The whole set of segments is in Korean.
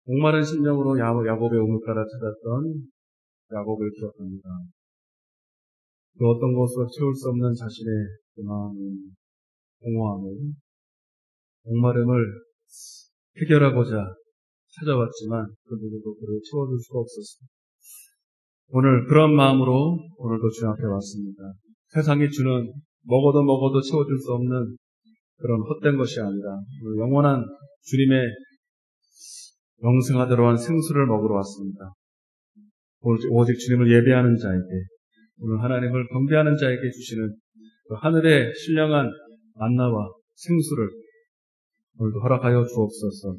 목마른 심령으로 야곱의 우물가를 찾았던 야곱을 기억합니다. 그 어떤 것으로 채울 수 없는 자신의 그 마음은 공허함을, 목마름을 해결하고자 찾아왔지만 그 누구도 그를 채워줄 수가 없었습니다. 오늘 그런 마음으로 오늘도 주님 앞에 왔습니다. 세상이 주는 먹어도 채워줄 수 없는 그런 헛된 것이 아니라 영원한 주님의 영생하도록 한 생수를 먹으러 왔습니다. 오직 주님을 예배하는 자에게, 오늘 하나님을 경배하는 자에게 주시는 그 하늘의 신령한 만나와 생수를 오늘도 허락하여 주옵소서.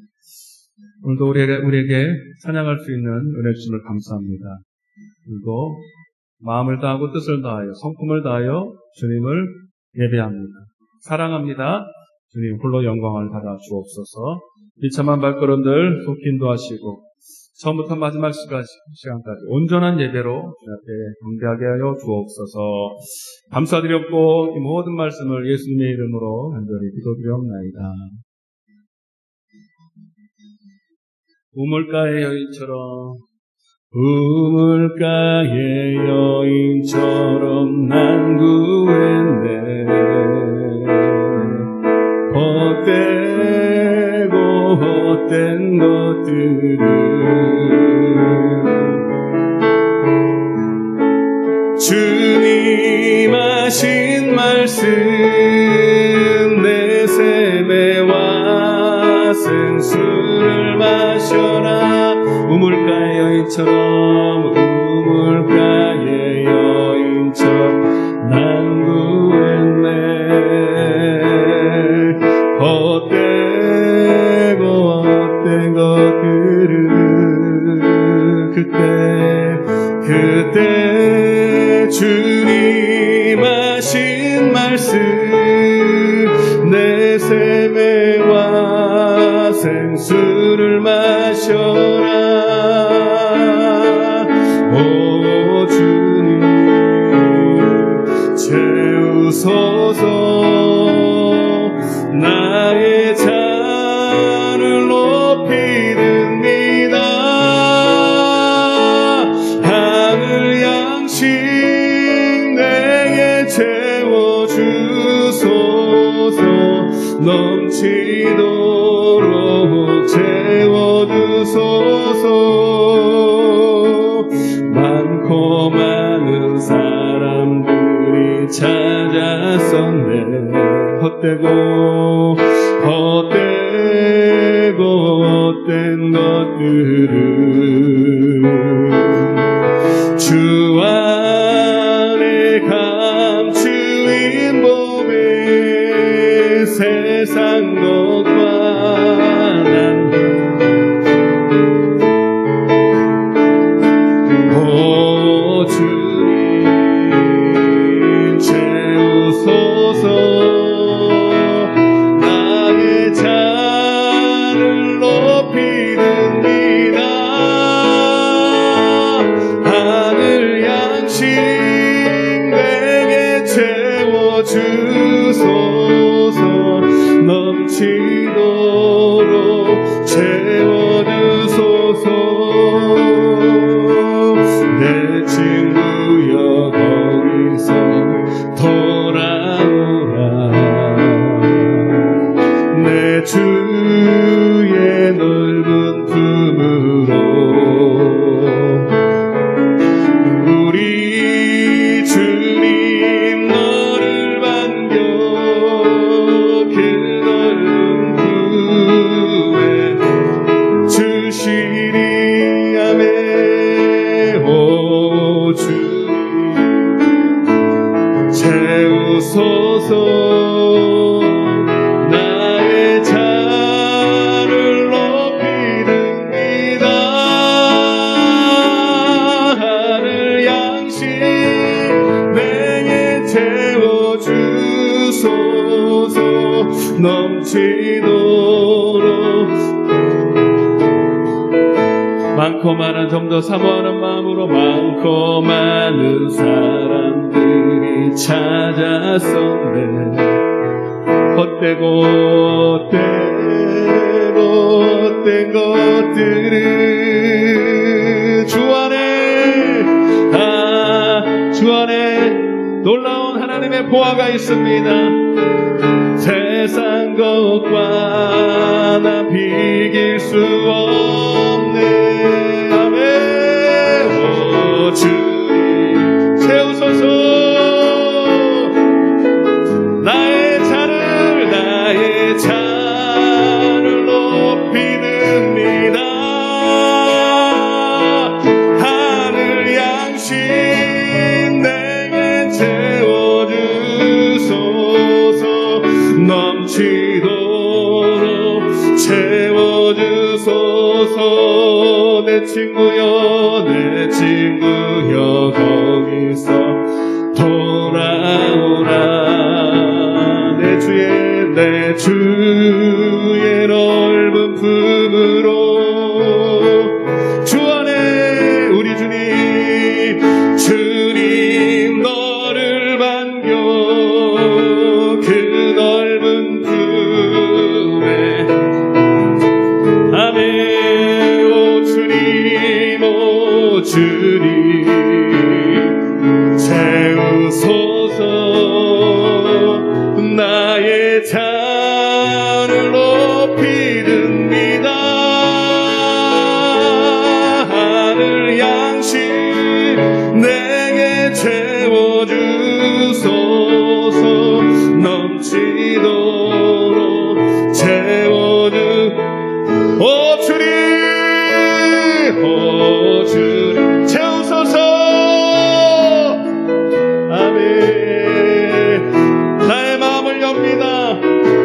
오늘도 우리에게 찬양할 수 있는 은혜 주심을 감사합니다. 오늘도 마음을 다하고 뜻을 다하여 성품을 다하여 주님을 예배합니다. 사랑합니다. 주님 홀로 영광을 받아 주옵소서. 비참한 발걸음들 속히 인도하시고 처음부터 마지막 시간까지 온전한 예배로 주 앞에 경배하게 하여 주옵소서. 감사드렸고 이 모든 말씀을 예수님의 이름으로 간절히 기도드리옵나이다. 우물가의 여인처럼, 우물가의 여인처럼 난 구했네. 헛된 것들을 주님 하신 말씀 내 샘에와 생수를 마셔라. 우물가의 여인처럼, 우물가의 여인처럼 난 구했네. 헛된 것들을 그때 주님 하신 말씀 내 샘에와 생수를 마셔라. 오 주님 채우소서. 나의 잔을 높이 듭니다. 하늘 양식 내게 채워주소서. 넘치도록 채워주소서. 많고 많은 사람들이 찾았었네. 헛된 것들을 주 안에 감추인 몸에 세상 것과 난 오 주님 채우소서. 넘치도록 채워주소서. 내 친구여 거기서 돌아오라. 내 주의 넓은 품으로 우리 주님 너를 반겨 그 넓은 품에 주시리. 아멘. 오 주님 채우소서. 나의 잔을 높이 듭니다. 하늘 양식 내게 채워주소서. 넘치도록 많고 많은 좀 더 사모하는 마음으로 많고 많은 사람들이 찾았었네. 헛된 것들 것들은 주 안에 놀라운 하나님의 보화가 있습니다. 세상 것과 나 비길 수 없네. 아멘. 오 주님 채우소서. 나의 잔을 높이 듭니다. 하늘 양식 내게 채워주소서. 넘치도록 채워주소서. 내 친구여 내 친구여 거기서 돌아오라. 내 주의 넓은 품으로 주 안에 우리 주님 너를 반겨 그 넓은 품에. 아멘. 오 주님 채우소서. 나의 잔을 높이 듭니다. 하늘 양식 내게 채워주소서. 넘치도록 오 주님 채우소서. 아멘. 나의 마음을 엽니다.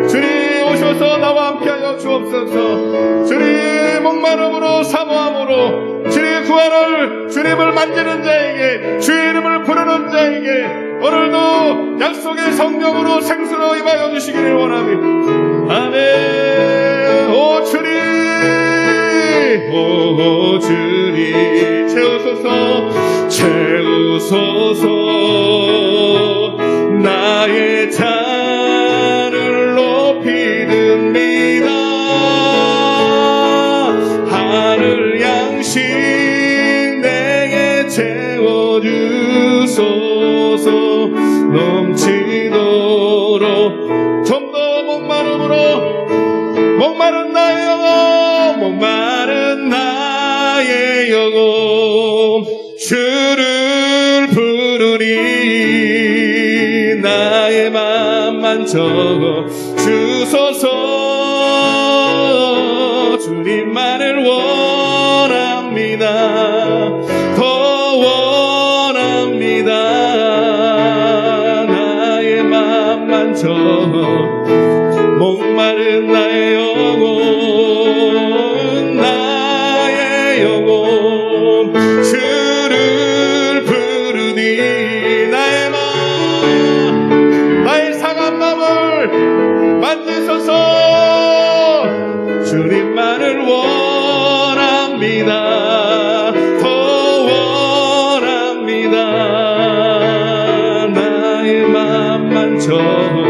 주님 오셔서 나와 함께하여 주옵소서. 주님 목마름으로 사모함으로 주님 구원을 주님을 만지는 자에게 주의 이름을 부르는 자에게 오늘도 약속의 성령으로 생수로 임하여 주시기를 원합니다. 아멘. 오 주님 채우소서. 나의 잔을 높이 듭니다. 하늘 양식 내게 채워주소서. 넘치도록 좀 더 목마른 나의 영혼 목마른 나의 영혼 주를 부르리. 나의 맘만 적어 주소서. 주님만을 원합니다. 더 원합니다. 나의 맘만 적어 목마른 나의 영혼 주를 부르니. 나의 상한 맘을 만지소서. 주님만을 원합니다. 더 원합니다. 나의 맘만 적어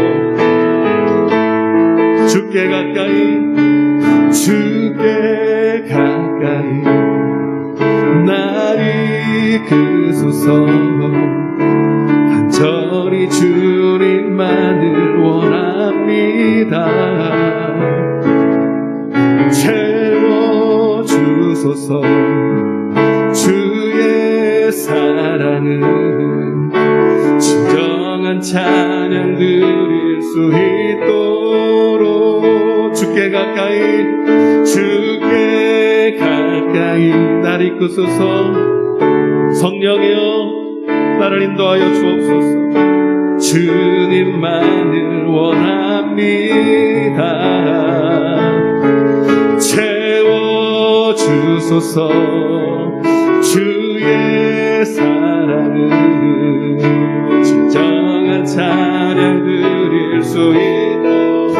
주께 가까이 나를 이끄소서. 간절히 주님만을 원합니다. 채워주소서. 주의 사랑은 진정한 찬양 드릴 수 있도록 주께 가까이 날 이끄소서. 성령이여 나를 인도하여 주옵소서. 주님만을 원합니다. 채워주소서. 주의 사랑은 진정한 찬양 드릴 수 있도록.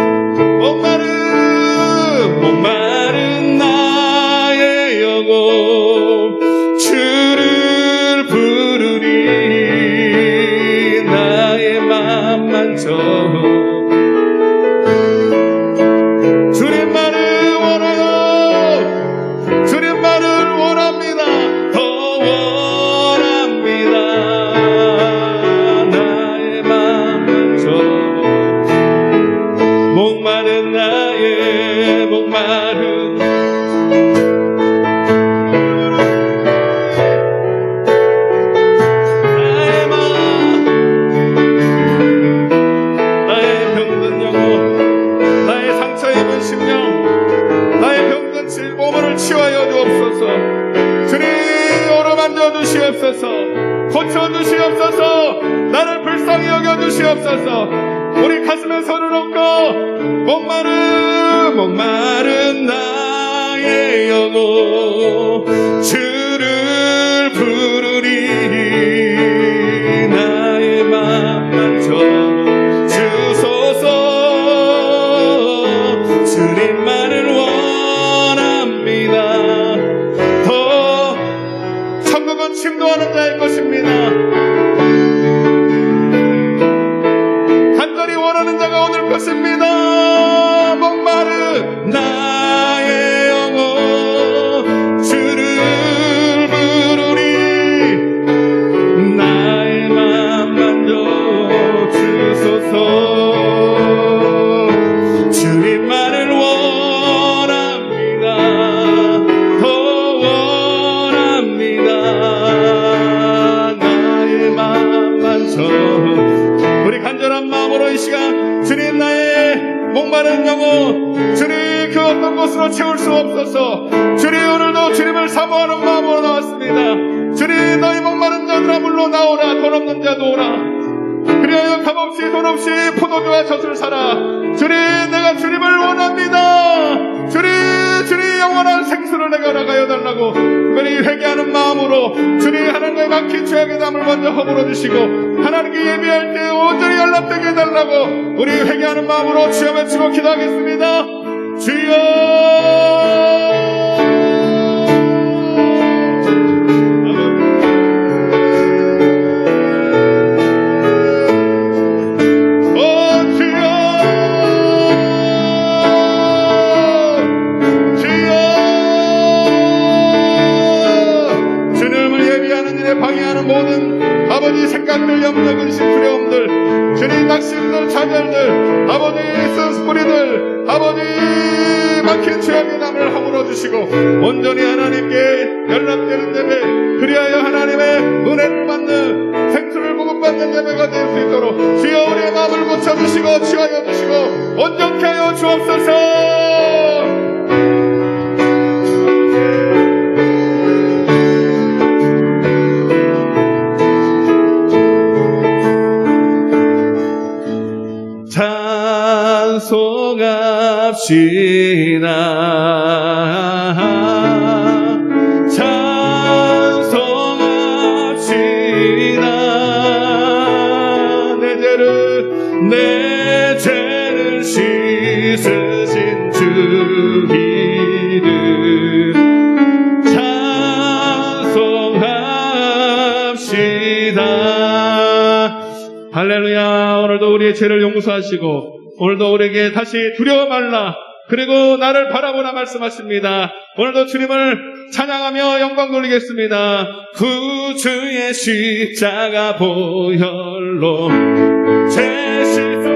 목마른 나의 영혼 주를 부르니. 나의 맘만 적어 주님만을 원하여 목마른 나의 병든 영혼, 나의 상처 입은 심령, 나의 병든 질 몸을 치유하여 주옵소서. 주님 어루만져 주시옵소서. 고쳐 주시옵소서. 나를 불쌍히 여겨 주시옵소서. 우리 가슴에 손을 얹고 목마른 나의 영혼 주를 부르리. 나의 맘 만져 주소서. 주님만을 원합니다. 더 천국은 침도하는 자일 것입니다. 간절히 원하는 자가 얻을 것입니다. 목마른 나의 영혼 주를 부르리. 나의 맘 만져 주소서. 주님만을 원합니다. 더 원합니다. 나의 맘 만져. 우리 간절한 마음으로 이 시간 주님 나의 목마른 영혼 주님 그 어떤 곳으로 채울 수 없어서 주님 오늘도 주님을 사모하는 마음으로 나왔습니다. 주님 너희 목마른 자들아 물로 나오라. 돈 없는 자도 오라. 그리하여 값없이 돈 없이 포도주와 젖을 사라. 주님 내가 주님을 원합니다. 주님 영원한 생수를 내가 나가여 달라고 특별히 회개하는 마음으로 주님 하나님의 막힌 죄악의 담을 먼저 허물어 주시고 하나님께 예배할 때 온전히 연락되게 해달라고 우리 회개하는 마음으로 주여 외치고 기도하겠습니다. 주여 방해하는 모든 아버지 생각들, 염려, 근심, 두려움들, 주님 낙심들, 좌절들, 아버지 쓴뿌리들, 아버지 막힌 죄악의 담을 허물어 주시고 온전히 하나님께 연락되는 예배, 그리하여 하나님의 은혜를 받는 생수를 공급받는 예배가 될 수 있도록 주여 우리의 마음을 고쳐주시고 치유하여 주시고 온전케 하여 주옵소서. 찬송합시다. 찬송합시다. 내 죄를 씻으신 주 이름 찬송합시다. 할렐루야. 오늘도 우리의 죄를 용서하시고 오늘도 우리에게 다시 두려워 말라. 그리고 나를 바라보라 말씀하십니다. 오늘도 주님을 찬양하며 영광 돌리겠습니다. 구주의 십자가 보혈로 제 실수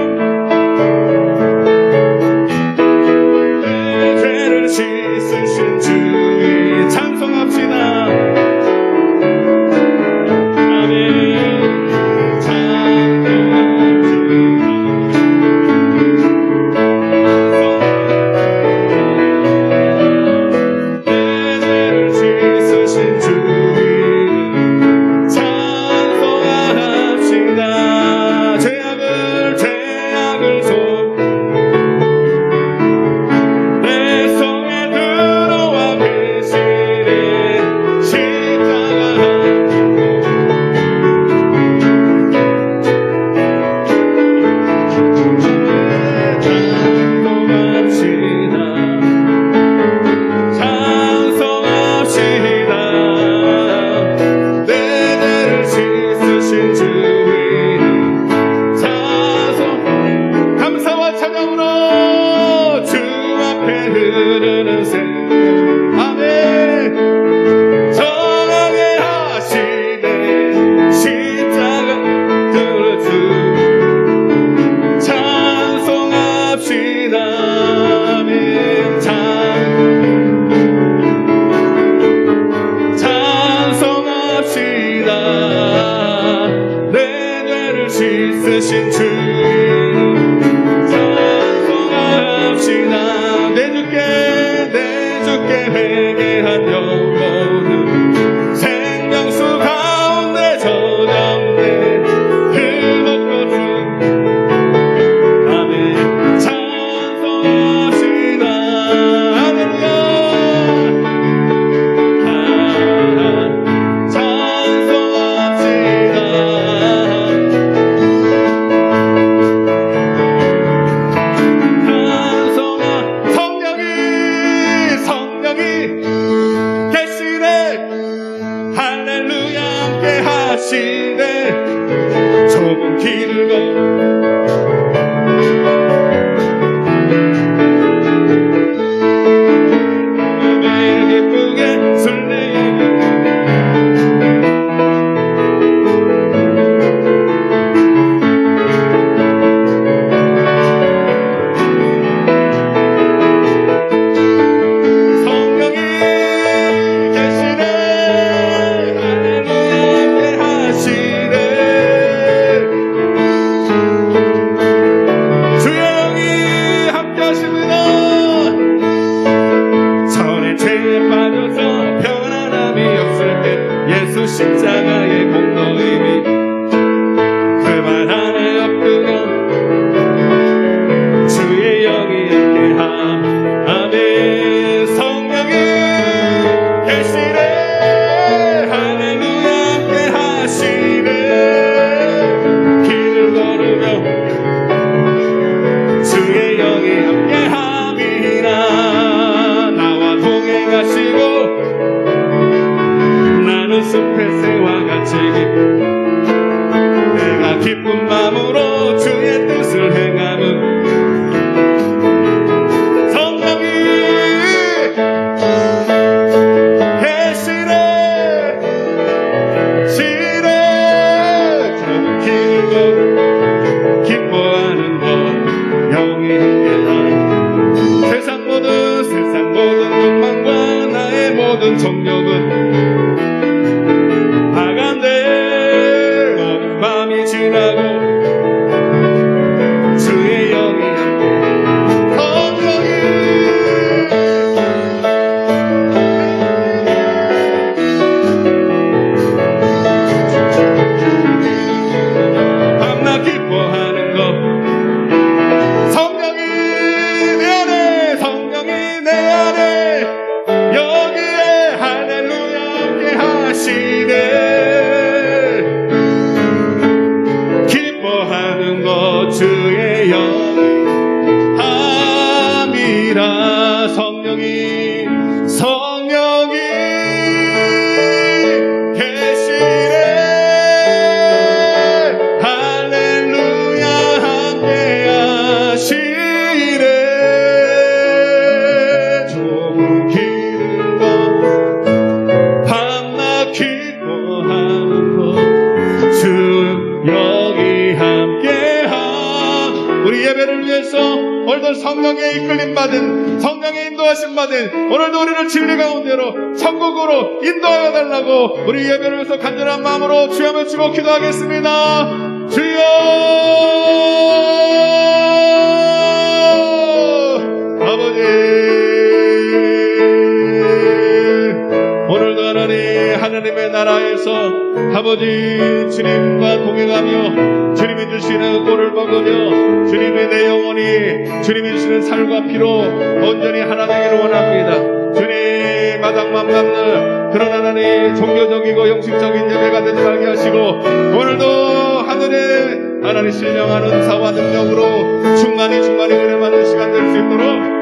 내 죄를 씻으신 주의 찬송합시다. 내 손에 들 함께 회개한 영혼은 생명수 가운데 젖었네. 그것것은 아멘. 찬송하시다. 할렐루야. 찬송합시다. 성령이 계시네. 할렐루야 함께 하시네. 좁은 길을 매일 기쁘게 설레이는 성령이 계시네. 할렐루야 함께 하시네. 주의 영이 함께 하십니다. 전에 죄에 빠져서 편안함이 없을 때 예수 십자가의 공로임이 그만 안에 엎드려 주의 영이 함께함. 아멘. 성령이 계시네. 할렐루야 함께 하시네. 길을 걸으며 주의 영이 함께함이라. 나와 동행하시고 나는 숲의 새와 같이 내가 기쁜 마음으로 주의 뜻을 행함은 성령이 계시네. 시네. 좁은 길을 기뻐하는 것 영이 함께하라. 세상 모든 욕망과 나의 모든 정욕은 나간대. 오는 밤이 지나고 주의 영이 함께 성령이 밤낮 기뻐하는 것 성령이 내 안에. 성령이 내 안에 여기에 할렐루야 함께 하시네. 기뻐하는 것 주의 영이 함이라. 성령이 계시네. 할렐루야 함께 하시네. 좁은 길을 밤낮 기뻐하는 것 주 영이 함께함. 우리 예배를 위해서 오늘도 성령의 이끌림 받은, 성령의 인도하심 받은 오늘도 우리를 진리 가운데로 천국으로 인도하여 달라고 우리 예배를 위해서 간절한 마음으로 주여 외치고 기도하겠습니다. 주여. 아버지, 오늘도 하나님의 나라에서 아버지 주님과 동행하며 주님이 주시는 꼴을 먹으며 주님이 내 영혼이 주님이 주시는 살과 피로 온전히 하나 되기를 원합니다. 주님 마당만 밟는 그런 하나님 종교적이고 형식적인 예배가 되지 말게 하시고 오늘도 하늘에 하나님 신령한 은사와 능력으로 충만히 은혜 받는 시간 될 수 있도록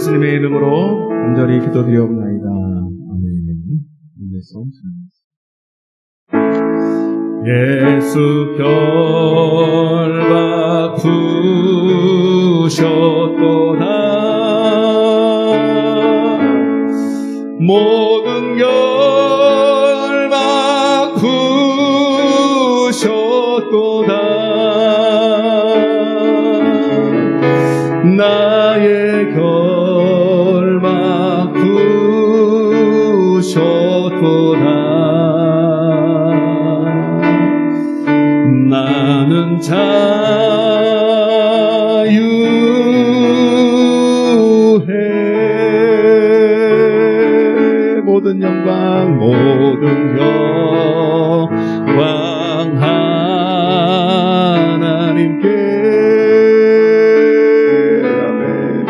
예수님의 이름으로 간절히 기도드리옵나이다. 아멘. 예수 결박 부셨도다. 모든 결박 부셨도다. 나의 결박 부셨도다. 나는 자유해. 모든 영광 하나님께. 아멘.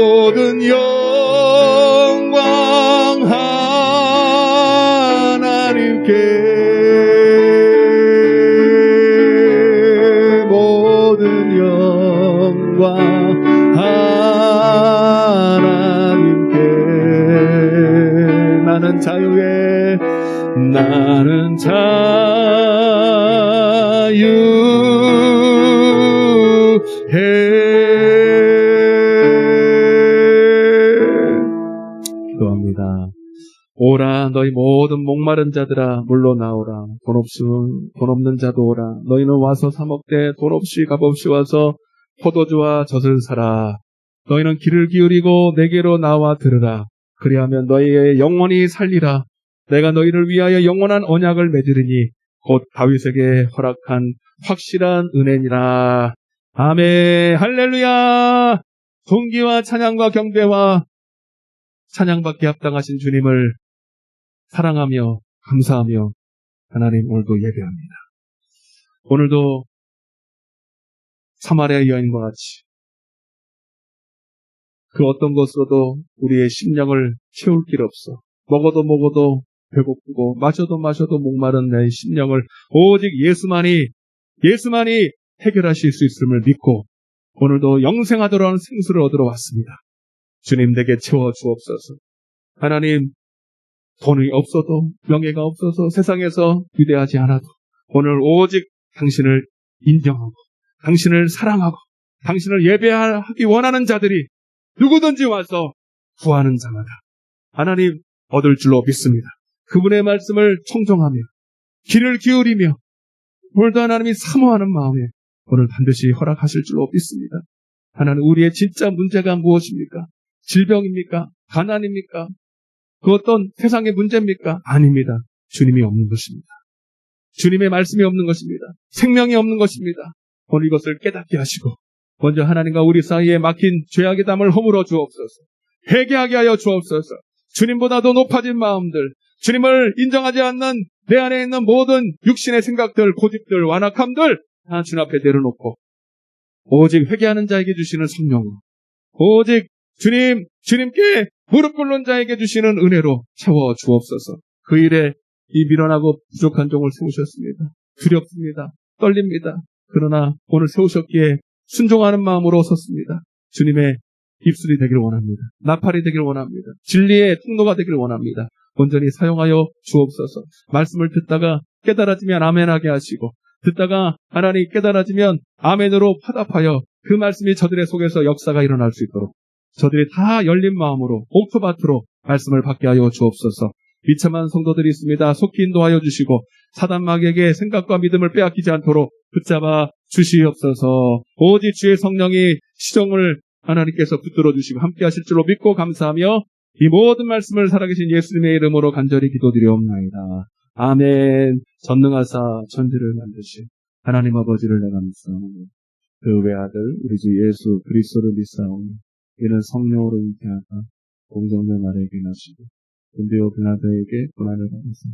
모든 영광 하나님께. 하나님께. 나는 자유해. 나는 자유해. 기도합니다. 오라 너희 모든 목마른 자들아 물러나오라. 돈 없는 자도 오라. 너희는 와서 사 먹되 돈 없이 값 없이 와서 포도주와 젖을 사라. 너희는 귀를 기울이고 내게로 나와 들으라. 그리하면 너희의 영혼이 살리라. 내가 너희를 위하여 영원한 언약을 맺으리니 곧 다윗에게 허락한 확실한 은혜니라. 아멘. 할렐루야. 존귀와 찬양과 경배와 찬양받기 합당하신 주님을 사랑하며 감사하며 하나님 오늘도 예배합니다. 오늘도 사마리아 여인과 같이 그 어떤 것으로도 우리의 심령을 채울 길 없어. 먹어도 배고프고 마셔도 목마른 내 심령을 오직 예수만이 해결하실 수 있음을 믿고 오늘도 영생하도록 하는 생수를 얻으러 왔습니다. 주님 내게 채워 주옵소서. 하나님 돈이 없어도 명예가 없어서 세상에서 위대하지 않아도 오늘 오직 당신을 인정하고 당신을 사랑하고 당신을 예배하기 원하는 자들이 누구든지 와서 구하는 자마다 하나님 얻을 줄로 믿습니다. 그분의 말씀을 청종하며 귀를 기울이며 오늘도 하나님이 사모하는 마음에 오늘 반드시 허락하실 줄로 믿습니다. 하나님 우리의 진짜 문제가 무엇입니까? 질병입니까? 가난입니까? 그 어떤 세상의 문제입니까? 아닙니다. 주님이 없는 것입니다. 주님의 말씀이 없는 것입니다. 생명이 없는 것입니다. 오늘 이것을 깨닫게 하시고 먼저 하나님과 우리 사이에 막힌 죄악의 담을 허물어 주옵소서. 회개하게 하여 주옵소서. 주님보다도 높아진 마음들, 주님을 인정하지 않는 내 안에 있는 모든 육신의 생각들, 고집들, 완악함들 다 주님 앞에 내려놓고 오직 회개하는 자에게 주시는 성령으로 오직 주님께 무릎 꿇는 자에게 주시는 은혜로 채워 주옵소서. 그 일에 이 미련하고 부족한 종을 세우셨습니다. 두렵습니다. 떨립니다. 그러나 오늘 세우셨기에 순종하는 마음으로 섰습니다. 주님의 입술이 되길 원합니다. 나팔이 되길 원합니다. 진리의 통로가 되길 원합니다. 온전히 사용하여 주옵소서. 말씀을 듣다가 깨달아지면 아멘하게 하시고 듣다가 하나님 깨달아지면 아멘으로 화답하여 그 말씀이 저들의 속에서 역사가 일어날 수 있도록 저들이 다 열린 마음으로 옥토밭으로 말씀을 받게 하여 주옵소서. 비참한 성도들이 있습니다. 속히 인도하여 주시고 사단 마귀에게 생각과 믿음을 빼앗기지 않도록 붙잡아 주시옵소서. 오직 주의 성령이 시정을 하나님께서 붙들어 주시고 함께 하실 줄로 믿고 감사하며 이 모든 말씀을 살아계신 예수님의 이름으로 간절히 기도드리옵나이다. 아멘. 전능하사 천지를 만드신 하나님 아버지를 내가 믿사오니 그 외아들 우리 주 예수 그리스도를 믿사오니 이는 성령으로 잉태하다 공정된 아래에게 나시고 근데요 그나다에게 고난을 받으사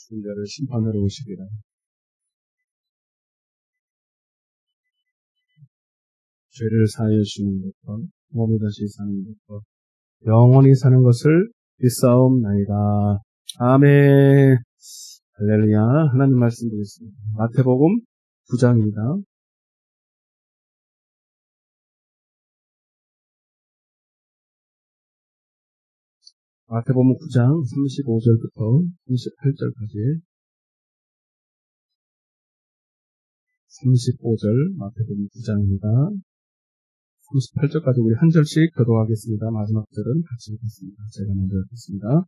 죽은 자를 심판하러 오시리라. 죄를 사하여 주는 것과 몸이 다시 사는 것과 영원히 사는 것을 믿사옵나이다. 아멘. 할렐루야. 하나님 말씀 드리겠습니다. 마태복음 9장입니다. 마태복음 9장 35절부터 38절까지 35절 마태복음 9장입니다. 38절까지 우리 한 절씩 교도하겠습니다. 마지막 절은 같이 읽겠습니다. 제가 먼저 읽겠습니다.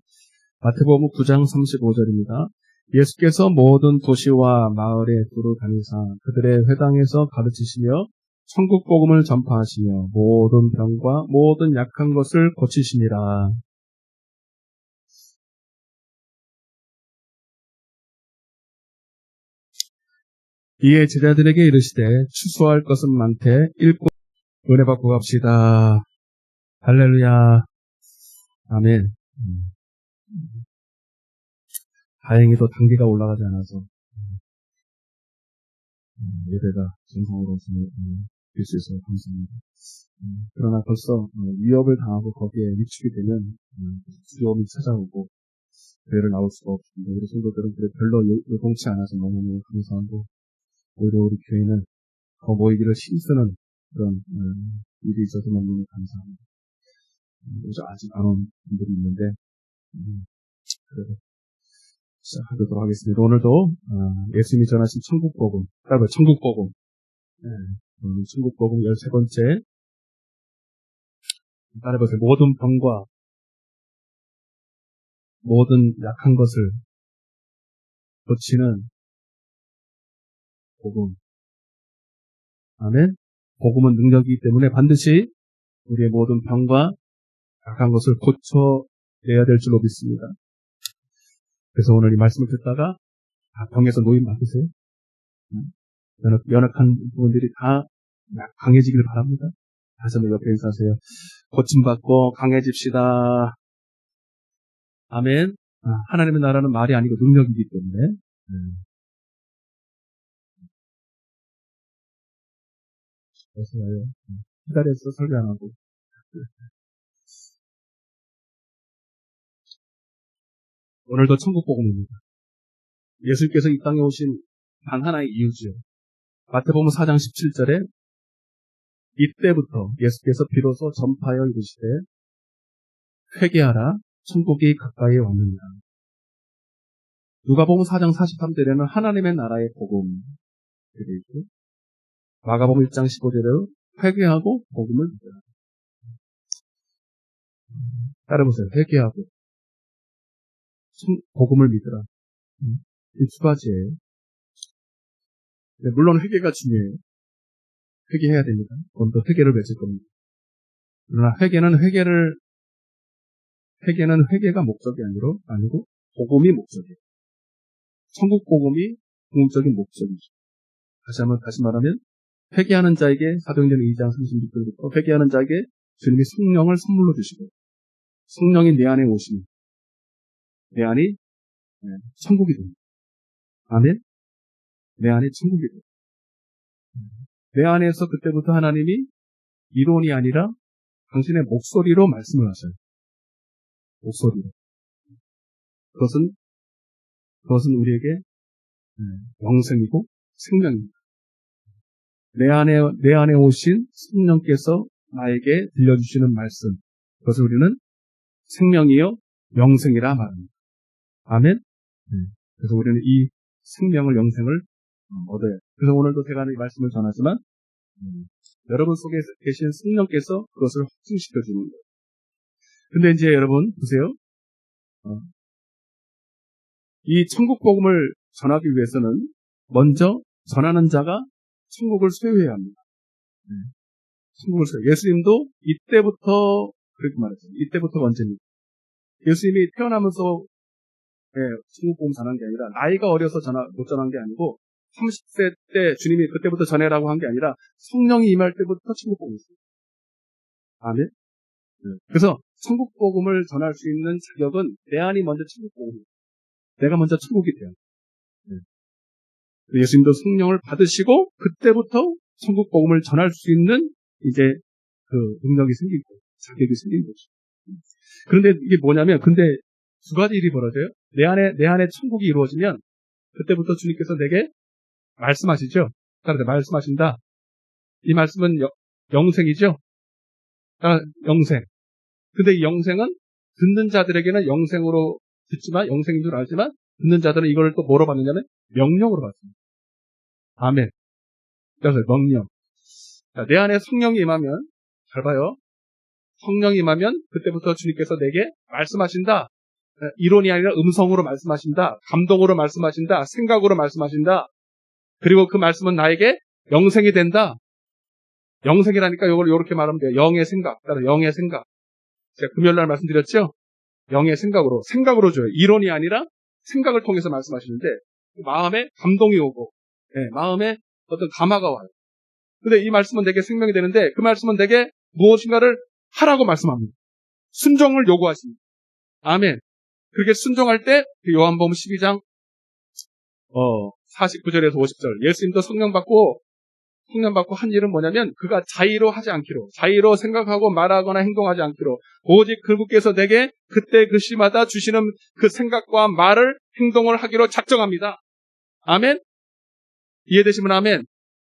마태복음 9장 35절입니다. 예수께서 모든 도시와 마을에 두루 다니사 그들의 회당에서 가르치시며 천국 복음을 전파하시며 모든 병과 모든 약한 것을 고치시니라. 이에 제자들에게 이르시되 추수할 것은 많되 일꾼 은혜 받고 갑시다. 할렐루야. 아멘. 다행히도 단계가 올라가지 않아서 예배가 정상으로 될 수 있어서 감사합니다. 그러나 벌써 위협을 당하고 거기에 위축이 되면 두려움이 찾아오고 교회를 나올 수가 없습니다. 우리 성도들은 그래 별로 요동치 않아서 너무너무 감사하고 오히려 우리 교회는 더 모이기를 힘쓰는 그런 일이 있어서 너무너무 감사합니다. 아직 안 온 분들이 있는데 그래도 시작하도록 하겠습니다. 오늘도 예수님이 전하신 천국복음, 천국복음, 천국복음 13번째 따라해보세요. 모든 병과 모든 약한 것을 고치는 복음. 아멘. 복음은 능력이기 때문에 반드시 우리의 모든 병과 약한 것을 고쳐내야 될 줄로 믿습니다. 그래서 오늘 이 말씀을 듣다가 병에서 노임 받으세요. 연약한 부분들이 다 강해지길 바랍니다. 다시 한번 옆에 인사하세요. 고침받고 강해집시다. 아멘. 하나님의 나라는 말이 아니고 능력이기 때문에. 어서 와요. 기다려서 설교 안 하고. 오늘도 천국복음입니다. 예수님께서 이 땅에 오신 단 하나의 이유죠. 마태복음 4장 17절에 이때부터 예수께서 비로소 전파하여 이르시되 회개하라 천국이 가까이 왔느니라. 누가복음 4장 43절에는 하나님의 나라의 복음 되어 있고 마가복음 1장 15절에는 회개하고 복음을 믿으라. 따라보세요. 회개하고 복음을 믿으라. 이 두 가지예요. 물론 회개가 중요해요. 회개해야 됩니다. 오늘도 회개를 맺을 겁니다. 그러나 회개는 회개가 목적이 아니고 복음이 목적이에요. 천국 복음이 궁극적인 목적이죠. 다시 말하면 회개하는 자에게 사도행전 2장 36절부터 회개하는 자에게 주님이 성령을 선물로 주시고 성령이 내 안에 오시니 내 안이 천국이 됩니다. 아멘. 내 안이 천국이 됩니다. 내 안에서 그때부터 하나님이 이론이 아니라 당신의 목소리로 말씀을 하셔요. 목소리로. 그것은 우리에게 영생이고 생명입니다. 내 안에 오신 성령께서 나에게 들려주시는 말씀. 그것을 우리는 생명이요 영생이라 말합니다. 아멘. 그래서 우리는 이 생명을 영생을 얻어야 해요. 그래서 오늘도 제가 이 말씀을 전하지만 여러분 속에 계신 성령께서 그것을 확증시켜 주는 거예요. 근데 이제 여러분 보세요. 이 천국 복음을 전하기 위해서는 먼저 전하는 자가 천국을 소유해야 합니다. 천국을 소유. 예수님도 이때부터 그렇게 말했어요. 이때부터 언제입니까? 예수님이 태어나면서 천국 복음 전한 게 아니라 나이가 어려서 못 전한 게 아니고 30세 때 주님이 그때부터 전해라고 한 게 아니라 성령이 임할 때부터 천국 복음이 있어요. 아멘. 그래서 천국 복음을 전할 수 있는 자격은 내 안이 먼저 천국 복음이에요. 내가 먼저 천국이 돼요. 예수님도 성령을 받으시고 그때부터 천국 복음을 전할 수 있는 이제 그 능력이 생기고 자격이 생긴 거죠. 그런데 이게 뭐냐면 근데 두 가지 일이 벌어져요. 내 안에 천국이 이루어지면 그때부터 주님께서 내게 말씀하시죠. 따라서 말씀하신다. 이 말씀은 영생이죠. 영생. 근데 이 영생은 듣는 자들에게는 영생으로 듣지만, 영생인 줄 알지만, 듣는 자들은 이걸 또 뭐로 받느냐면 명령으로 받습니다. 아멘. 그래서 명령. 자, 내 안에 성령이 임하면, 잘 봐요. 성령이 임하면 그때부터 주님께서 내게 말씀하신다. 이론이 아니라 음성으로 말씀하신다. 감동으로 말씀하신다. 생각으로 말씀하신다. 그리고 그 말씀은 나에게 영생이 된다. 영생이라니까 이걸 이렇게 말하면 돼요. 영의 생각. 따라 영의 생각. 제가 금요일날 말씀드렸죠? 영의 생각으로 줘요. 이론이 아니라 생각을 통해서 말씀하시는데 마음에 감동이 오고 마음에 어떤 감화가 와요. 근데 이 말씀은 내게 생명이 되는데 그 말씀은 내게 무엇인가를 하라고 말씀합니다. 순종을 요구하십니다. 아멘. 그렇게 순종할 때 요한복음 12장 49절에서 50절 예수님도 성령 받고 한 일은 뭐냐면 그가 자의로 하지 않기로 자의로 생각하고 말하거나 행동하지 않기로 오직 그분께서 내게 그때 그 시마다 주시는 그 생각과 말을 행동을 하기로 작정합니다. 아멘. 이해되시면 아멘.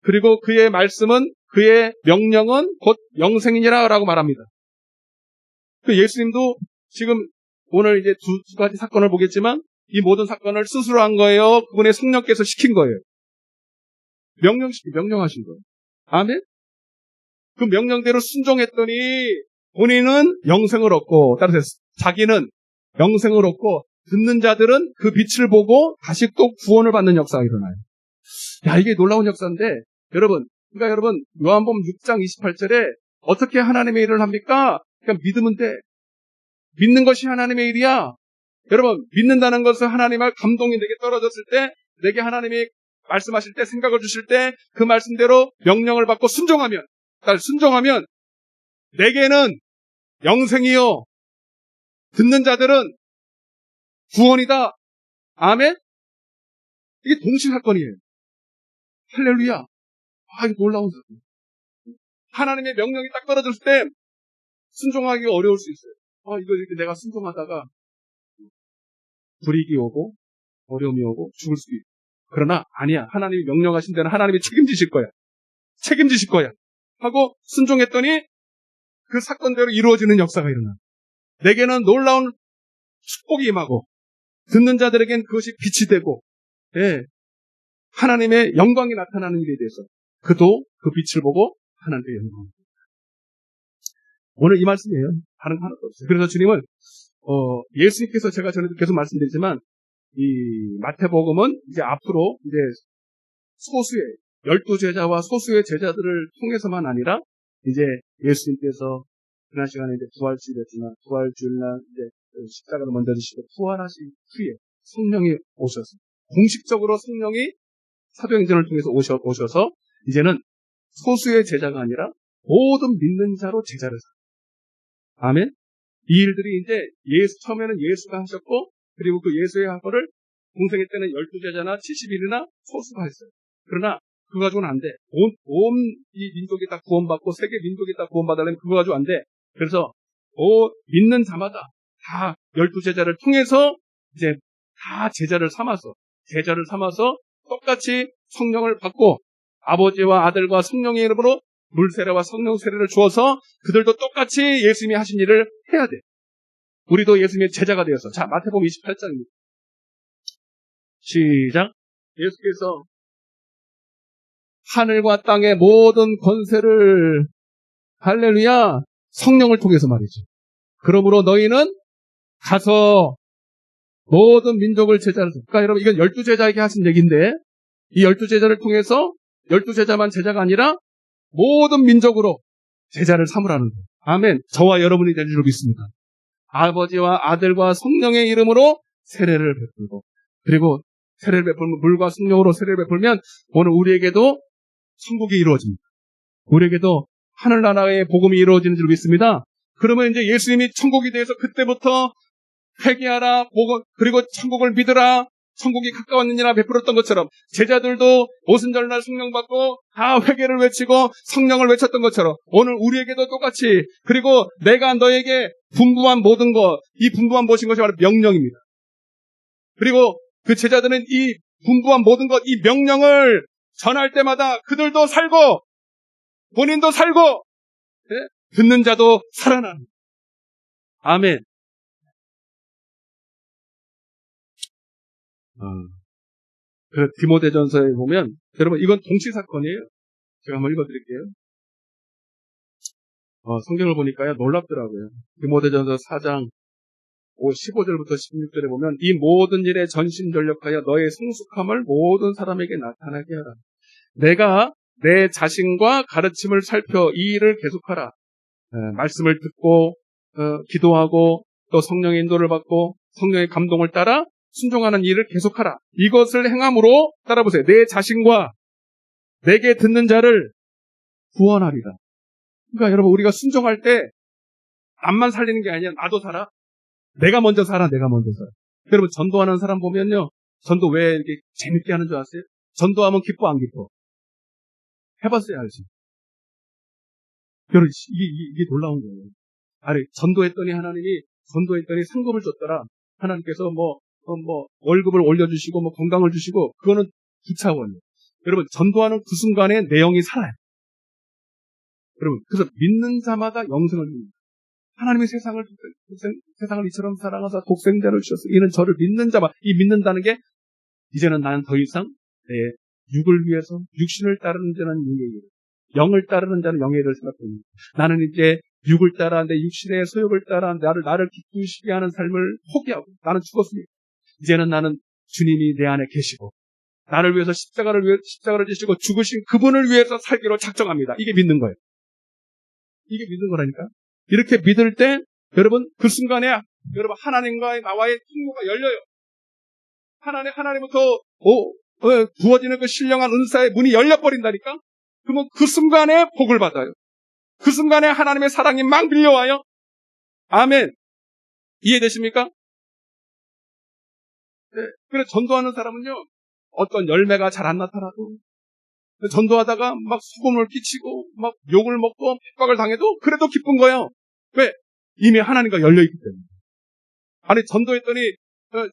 그리고 그의 말씀은 그의 명령은 곧 영생이니라 라고 말합니다. 그 예수님도 지금 오늘 이제 두 가지 사건을 보겠지만 이 모든 사건을 스스로 한 거예요. 그분의 성령께서 시킨 거예요. 명령하신 거예요. 아멘? 그 명령대로 순종했더니 본인은 영생을 얻고 따라서 자기는 영생을 얻고 듣는 자들은 그 빛을 보고 다시 또 구원을 받는 역사가 일어나요. 야, 이게 놀라운 역사인데 그러니까 여러분 요한복음 6장 28절에 어떻게 하나님의 일을 합니까? 그냥 믿으면 돼. 믿는 것이 하나님의 일이야. 여러분 믿는다는 것은 하나님의 감동이 내게 떨어졌을 때 내게 하나님이 말씀하실 때 생각을 주실 때 그 말씀대로 명령을 받고 순종하면 내게는 영생이요 듣는 자들은 구원이다. 아멘. 이게 동시 사건이에요. 할렐루야. 이게 놀라운 사건. 하나님의 명령이 딱 떨어졌을 때 순종하기가 어려울 수 있어요. 이거 이렇게 내가 순종하다가 불이익이 오고 어려움이 오고 죽을 수도 있고. 그러나 아니야. 하나님이 명령하신 데는 하나님이 책임지실 거야. 하고 순종했더니 그 사건대로 이루어지는 역사가 일어나. 내게는 놀라운 축복이 임하고 듣는 자들에겐 그것이 빛이 되고 하나님의 영광이 나타나는 일에 대해서 그도 그 빛을 보고 하나님의 영광을 오늘 이 말씀이에요. 다른 거 하나도 없어요. 그래서 주님은 예수님께서 제가 전에도 계속 말씀드리지만 이 마태복음은 이제 앞으로 이제 소수의 12제자와 소수의 제자들을 통해서만 아니라 이제 예수님께서 지난 시간에 이제 부활주일이었지만 부활주일날 이제 십자가를 먼저 지시고 부활하신 후에 성령이 오셔서 공식적으로 성령이 사도행전을 통해서 오셔서 이제는 소수의 제자가 아니라 모든 믿는 자로 제자를 삼아요. 아멘. 이 일들이 이제 처음에는 예수가 하셨고 그리고 그 예수의 하거를 공생애 때는 12제자나 70인이나 소수가 했어요. 그러나 그거 가지고는 안 돼. 온 이 민족이 다 구원받고 세계 민족이 다 구원받으려면 그거 가지고 안 돼. 그래서 믿는 자마다 다 12제자를 통해서 이제 다 제자를 삼아서 똑같이 성령을 받고 아버지와 아들과 성령의 이름으로 물세례와 성령 세례를 주어서 그들도 똑같이 예수님이 하신 일을 해야 돼. 우리도 예수님의 제자가 되어서. 자, 마태복음 28장입니다. 시작. 예수께서 하늘과 땅의 모든 권세를 할렐루야 성령을 통해서 말이죠. 그러므로 너희는 가서 모든 민족을 제자로. 그러니까 여러분 이건 12제자에게 하신 얘기인데 이 12제자를 통해서 12제자만 제자가 아니라 모든 민족으로 제자를 삼으라는 거예요. 아멘. 저와 여러분이 될 줄 믿습니다. 아버지와 아들과 성령의 이름으로 세례를 베풀고 그리고 세례를 베풀면 물과 성령으로 세례를 베풀면 오늘 우리에게도 천국이 이루어집니다. 우리에게도 하늘나라의 복음이 이루어지는 줄 믿습니다. 그러면 이제 예수님이 천국이 돼서 그때부터 회개하라, 그리고 천국을 믿으라, 천국이 가까웠느니라 베풀었던 것처럼 제자들도 오순절날 성령 받고 다 회개를 외치고 성령을 외쳤던 것처럼 오늘 우리에게도 똑같이 그리고 내가 너에게 분부한 모든 것, 이 분부한 모든 것이 바로 명령입니다. 그리고 그 제자들은 이 분부한 모든 것, 이 명령을 전할 때마다 그들도 살고 본인도 살고 듣는 자도 살아나는. 아멘. 그 디모데전서에 보면 여러분 이건 동시 사건이에요. 제가 한번 읽어드릴게요. 성경을 보니까요 놀랍더라고요. 디모데전서 4장 15절부터 16절에 보면 이 모든 일에 전심전력하여 너의 성숙함을 모든 사람에게 나타나게 하라. 내가 내 자신과 가르침을 살펴 이 일을 계속하라. 말씀을 듣고 기도하고 또 성령의 인도를 받고 성령의 감동을 따라 순종하는 일을 계속하라. 이것을 행함으로 따라보세요. 내 자신과 내게 듣는 자를 구원하리라. 그러니까 여러분 우리가 순종할 때 남만 살리는 게 아니라 나도 살아. 내가 먼저 살아. 내가 먼저 살아. 여러분 전도하는 사람 보면요. 전도 왜 이렇게 재밌게 하는 줄 아세요? 전도하면 기뻐 안 기뻐? 해봤어야 알지. 여러분 이게 놀라운 거예요. 아니 전도했더니 하나님이 전도했더니 상급을 줬더라. 하나님께서 뭐 월급을 올려주시고 뭐 건강을 주시고 그거는 부차원이에요. 여러분 전도하는 그 순간에 내용이 살아요. 여러분 그래서 믿는 자마다 영생을 줍니다. 하나님이 세상을 이처럼 사랑하사 독생자를 주셔서 이는 저를 믿는 자만. 이 믿는다는 게 이제는 나는 더 이상 내 육을 위해서 육신을 따르는 자는 육의 일, 영을 따르는 자는 영의 일을 생각합니다. 나는 이제 육을 따라 내 육신의 소욕을 따라 나를 기쁘시게 하는 삶을 포기하고 나는 죽었습니다. 이제는 나는 주님이 내 안에 계시고 나를 위해서 십자가를 지시고 죽으신 그분을 위해서 살기로 작정합니다. 이게 믿는 거예요. 이게 믿는 거라니까. 이렇게 믿을 때 여러분 그 순간에 여러분 하나님과의 나와의 통로가 열려요. 하나님부터 부어지는 그 신령한 은사의 문이 열려버린다니까. 그러면 그 순간에 복을 받아요. 그 순간에 하나님의 사랑이 막 밀려와요. 아멘. 이해되십니까? 네. 그래서 전도하는 사람은요, 어떤 열매가 잘 안 나타나도, 전도하다가 막 수금을 끼치고, 막 욕을 먹고, 핍박을 당해도, 그래도 기쁜 거예요. 왜? 이미 하나님과 열려있기 때문에. 아니, 전도했더니,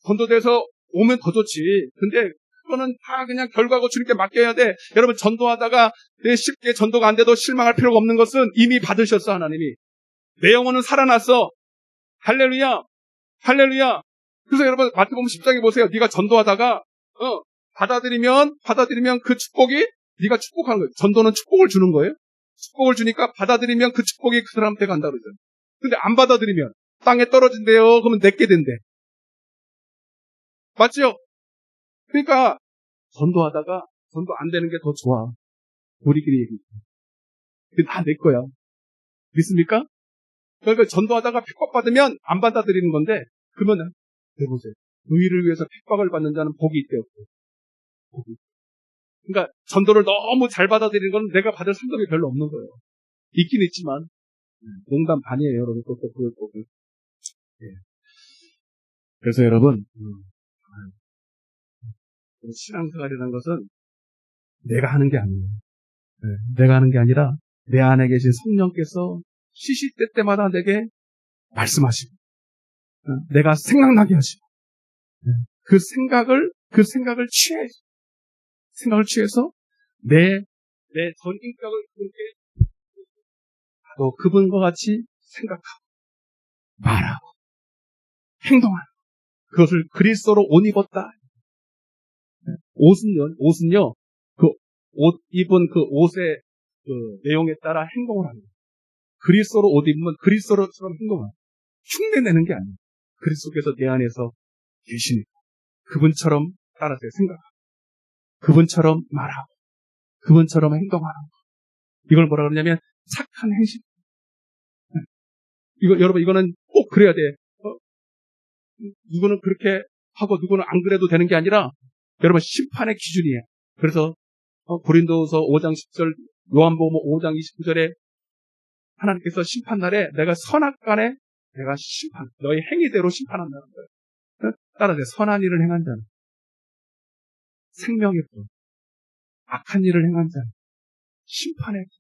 전도돼서 오면 더 좋지. 근데, 그거는 다 그냥 결과고 주님께 맡겨야 돼. 여러분, 전도하다가 쉽게 전도가 안 돼도 실망할 필요가 없는 것은 이미 받으셨어, 하나님이. 내 영혼은 살아났어. 할렐루야. 할렐루야. 그래서 여러분 마태복음 10장에 보세요. 네가 전도하다가 받아들이면 그 축복이 네가 축복하는 거예요. 전도는 축복을 주는 거예요. 축복을 주니까 받아들이면 그 축복이 그 사람한테 간다 그러잖아요. 근데 안 받아들이면 땅에 떨어진대요. 그러면 내게 된대. 맞죠? 그러니까 전도하다가 전도 안 되는 게 더 좋아. 우리끼리 얘기해. 그게 다 내 거야. 믿습니까? 그러니까 전도하다가 핍박받으면 안 받아들이는 건데 그러면 해보세요. 의를 위해서 핍박을 받는 자는 복이 있대요. 복이. 그러니까 전도를 너무 잘 받아들이는 건 내가 받을 상급이 별로 없는 거예요. 있긴 있지만 농담 반이에요. 여러분 또 그걸 보고. 예. 그래서 여러분 신앙생활이라는 것은 내가 하는 게 아니에요. 내가 하는 게 아니라 내 안에 계신 성령께서 시시때때마다 내게 말씀하시고 내가 생각나게 하시고 그 생각을 취해서 내 전 인격을 그렇게 또 그분과 같이 생각하고 말하고 행동하는 그것을 그리스도로 옷 입었다. 옷은요 그 옷 입은 그 옷의 그 내용에 따라 행동을 합니다. 그리스도로 옷 입으면 그리스도처럼 행동을 합니다. 흉내내는 게 아니에요. 그리스도께서 내 안에서 계시니까 그분처럼 따라서 생각하고 그분처럼 말하고 그분처럼 행동하는 거. 이걸 뭐라 그러냐면 착한 행실. 여러분 이거는 꼭 그래야 돼. 누구는 그렇게 하고 누구는 안 그래도 되는 게 아니라 여러분 심판의 기준이에요. 그래서 고린도서 5장 10절 요한복음 5장 29절에 하나님께서 심판날에 내가 선악간에 내가 너희 행위대로 심판한다는 거예요. 따라서 선한 일을 행한 자는 생명의 불, 악한 일을 행한 자, 심판의 불.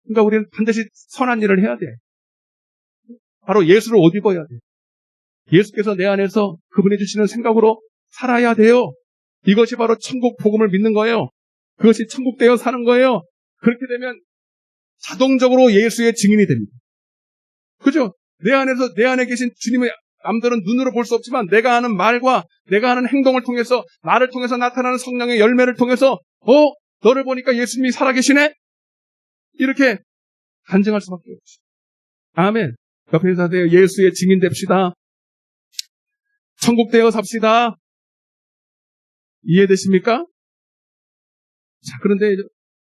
그러니까 우리는 반드시 선한 일을 해야 돼. 바로 예수를 옷 입어야 돼. 예수께서 내 안에서 그분이 주시는 생각으로 살아야 돼요. 이것이 바로 천국 복음을 믿는 거예요. 그것이 천국 되어 사는 거예요. 그렇게 되면 자동적으로 예수의 증인이 됩니다. 그죠? 내 안에 계신 주님의 남들은 눈으로 볼 수 없지만 내가 하는 말과 내가 하는 행동을 통해서 나를 통해서 나타나는 성령의 열매를 통해서 너를 보니까 예수님이 살아계시네? 이렇게 간증할 수밖에 없죠. 아멘. 옆에 인사드려요. 예수의 증인 됩시다. 천국 되어 삽시다. 이해되십니까? 자, 그런데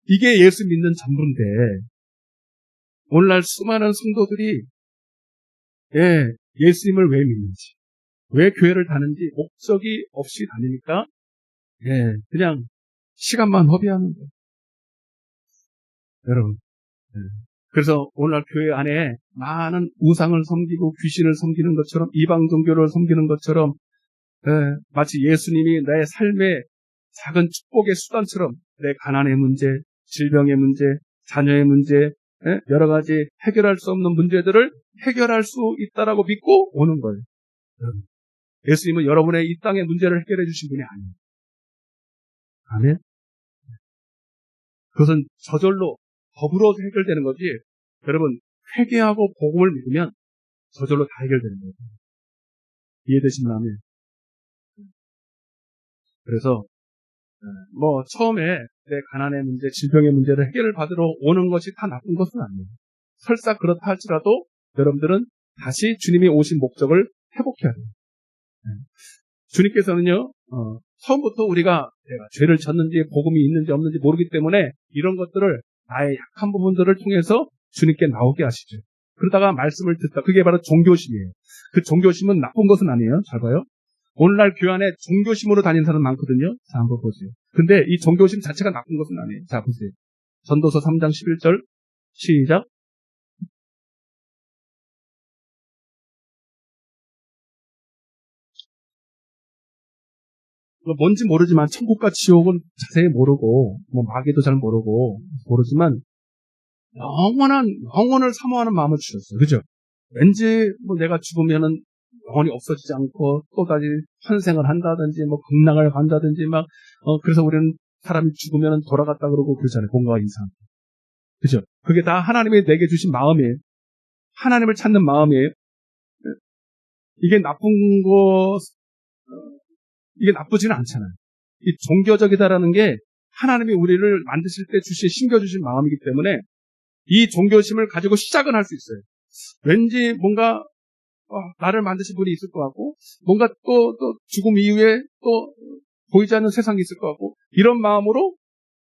이게 예수 믿는 전부인데 오늘날 수많은 성도들이 예수님을 왜 믿는지, 왜 교회를 다는지 목적이 없이 다니니까 그냥 시간만 허비하는 거예요. 여러분, 그래서 오늘날 교회 안에 많은 우상을 섬기고 귀신을 섬기는 것처럼 이방 종교를 섬기는 것처럼 마치 예수님이 나의 삶의 작은 축복의 수단처럼 내 가난의 문제, 질병의 문제, 자녀의 문제, 여러 가지 해결할 수 없는 문제들을 해결할 수 있다라고 믿고 오는 거예요. 예수님은 여러분의 이 땅의 문제를 해결해 주신 분이 아니에요. 아멘. 그것은 저절로 더불어서 해결되는 거지. 여러분, 회개하고 복음을 믿으면 저절로 다 해결되는 거예요. 이해되시면 아멘. 그래서 처음에 내 가난의 문제, 질병의 문제를 해결을 받으러 오는 것이 다 나쁜 것은 아니에요. 설사 그렇다 할지라도 여러분들은 다시 주님이 오신 목적을 회복해야 돼요. 주님께서는요, 처음부터 우리가 내가 죄를 졌는지 복음이 있는지 없는지 모르기 때문에 이런 것들을 나의 약한 부분들을 통해서 주님께 나오게 하시죠. 그러다가 말씀을 듣다. 그게 바로 종교심이에요. 그 종교심은 나쁜 것은 아니에요. 잘 봐요. 오늘날 교회 안에 종교심으로 다니는 사람 많거든요. 자, 한번 보세요. 근데 이 종교심 자체가 나쁜 것은 아니에요. 자, 보세요. 전도서 3장 11절 시작. 뭔지 모르지만 천국과 지옥은 자세히 모르고 마귀도 잘 모르지만 영혼을 사모하는 마음을 주셨어요. 그죠? 왠지 내가 죽으면은 영혼이 없어지지 않고 또다시 환생을 한다든지 극락을 간다든지 그래서 우리는 사람이 죽으면 돌아갔다 그러고 그러잖아요. 뭔가 이상. 그죠? 그게 다 하나님이 내게 주신 마음이에요. 하나님을 찾는 마음이에요. 이게 이게 나쁘지는 않잖아요. 이 종교적이다라는 게 하나님이 우리를 만드실 때 심겨주신 마음이기 때문에 이 종교심을 가지고 시작은 할 수 있어요. 왠지 뭔가 나를 만드신 분이 있을 것 같고 뭔가 또 죽음 이후에 또 보이지 않는 세상이 있을 것 같고 이런 마음으로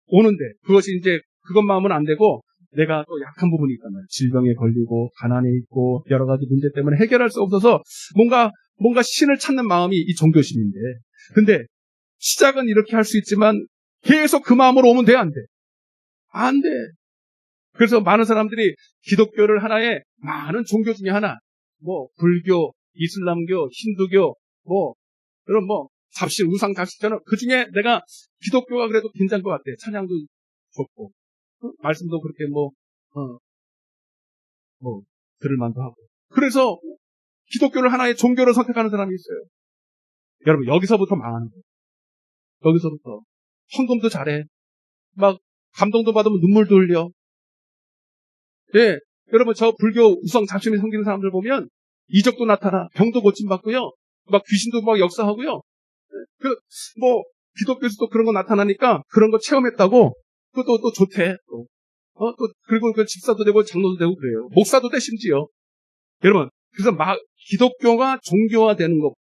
오는데 그것이 이제 그것 마음은 안 되고 내가 또 약한 부분이 있잖아요. 질병에 걸리고 가난에 있고 여러 가지 문제 때문에 해결할 수 없어서 뭔가 신을 찾는 마음이 이 종교심인데 근데 시작은 이렇게 할 수 있지만 계속 그 마음으로 오면 돼? 안 돼? 안 돼. 그래서 많은 사람들이 기독교를 하나의 많은 종교 중에 하나 불교, 이슬람교, 힌두교 이런 잡신, 우상 잡신처럼 그 중에 내가 기독교가 그래도 괜찮은 것 같아. 찬양도 좋고 말씀도 그렇게 들을 만도 하고 그래서 기독교를 하나의 종교로 선택하는 사람이 있어요. 여러분 여기서부터 망하는 거예요. 여기서부터 헌금도 잘해. 감동도 받으면 눈물도 흘려. 여러분 저 불교 우상 잡신을 섬기는 사람들 보면 이적도 나타나, 병도 고침받고요. 귀신도 역사하고요. 기독교에서도 그런 거 나타나니까 그런 거 체험했다고 또 좋대. 그리고 그 집사도 되고 장로도 되고 그래요. 목사도 돼 심지어. 여러분 그래서 기독교가 종교화되는 것부터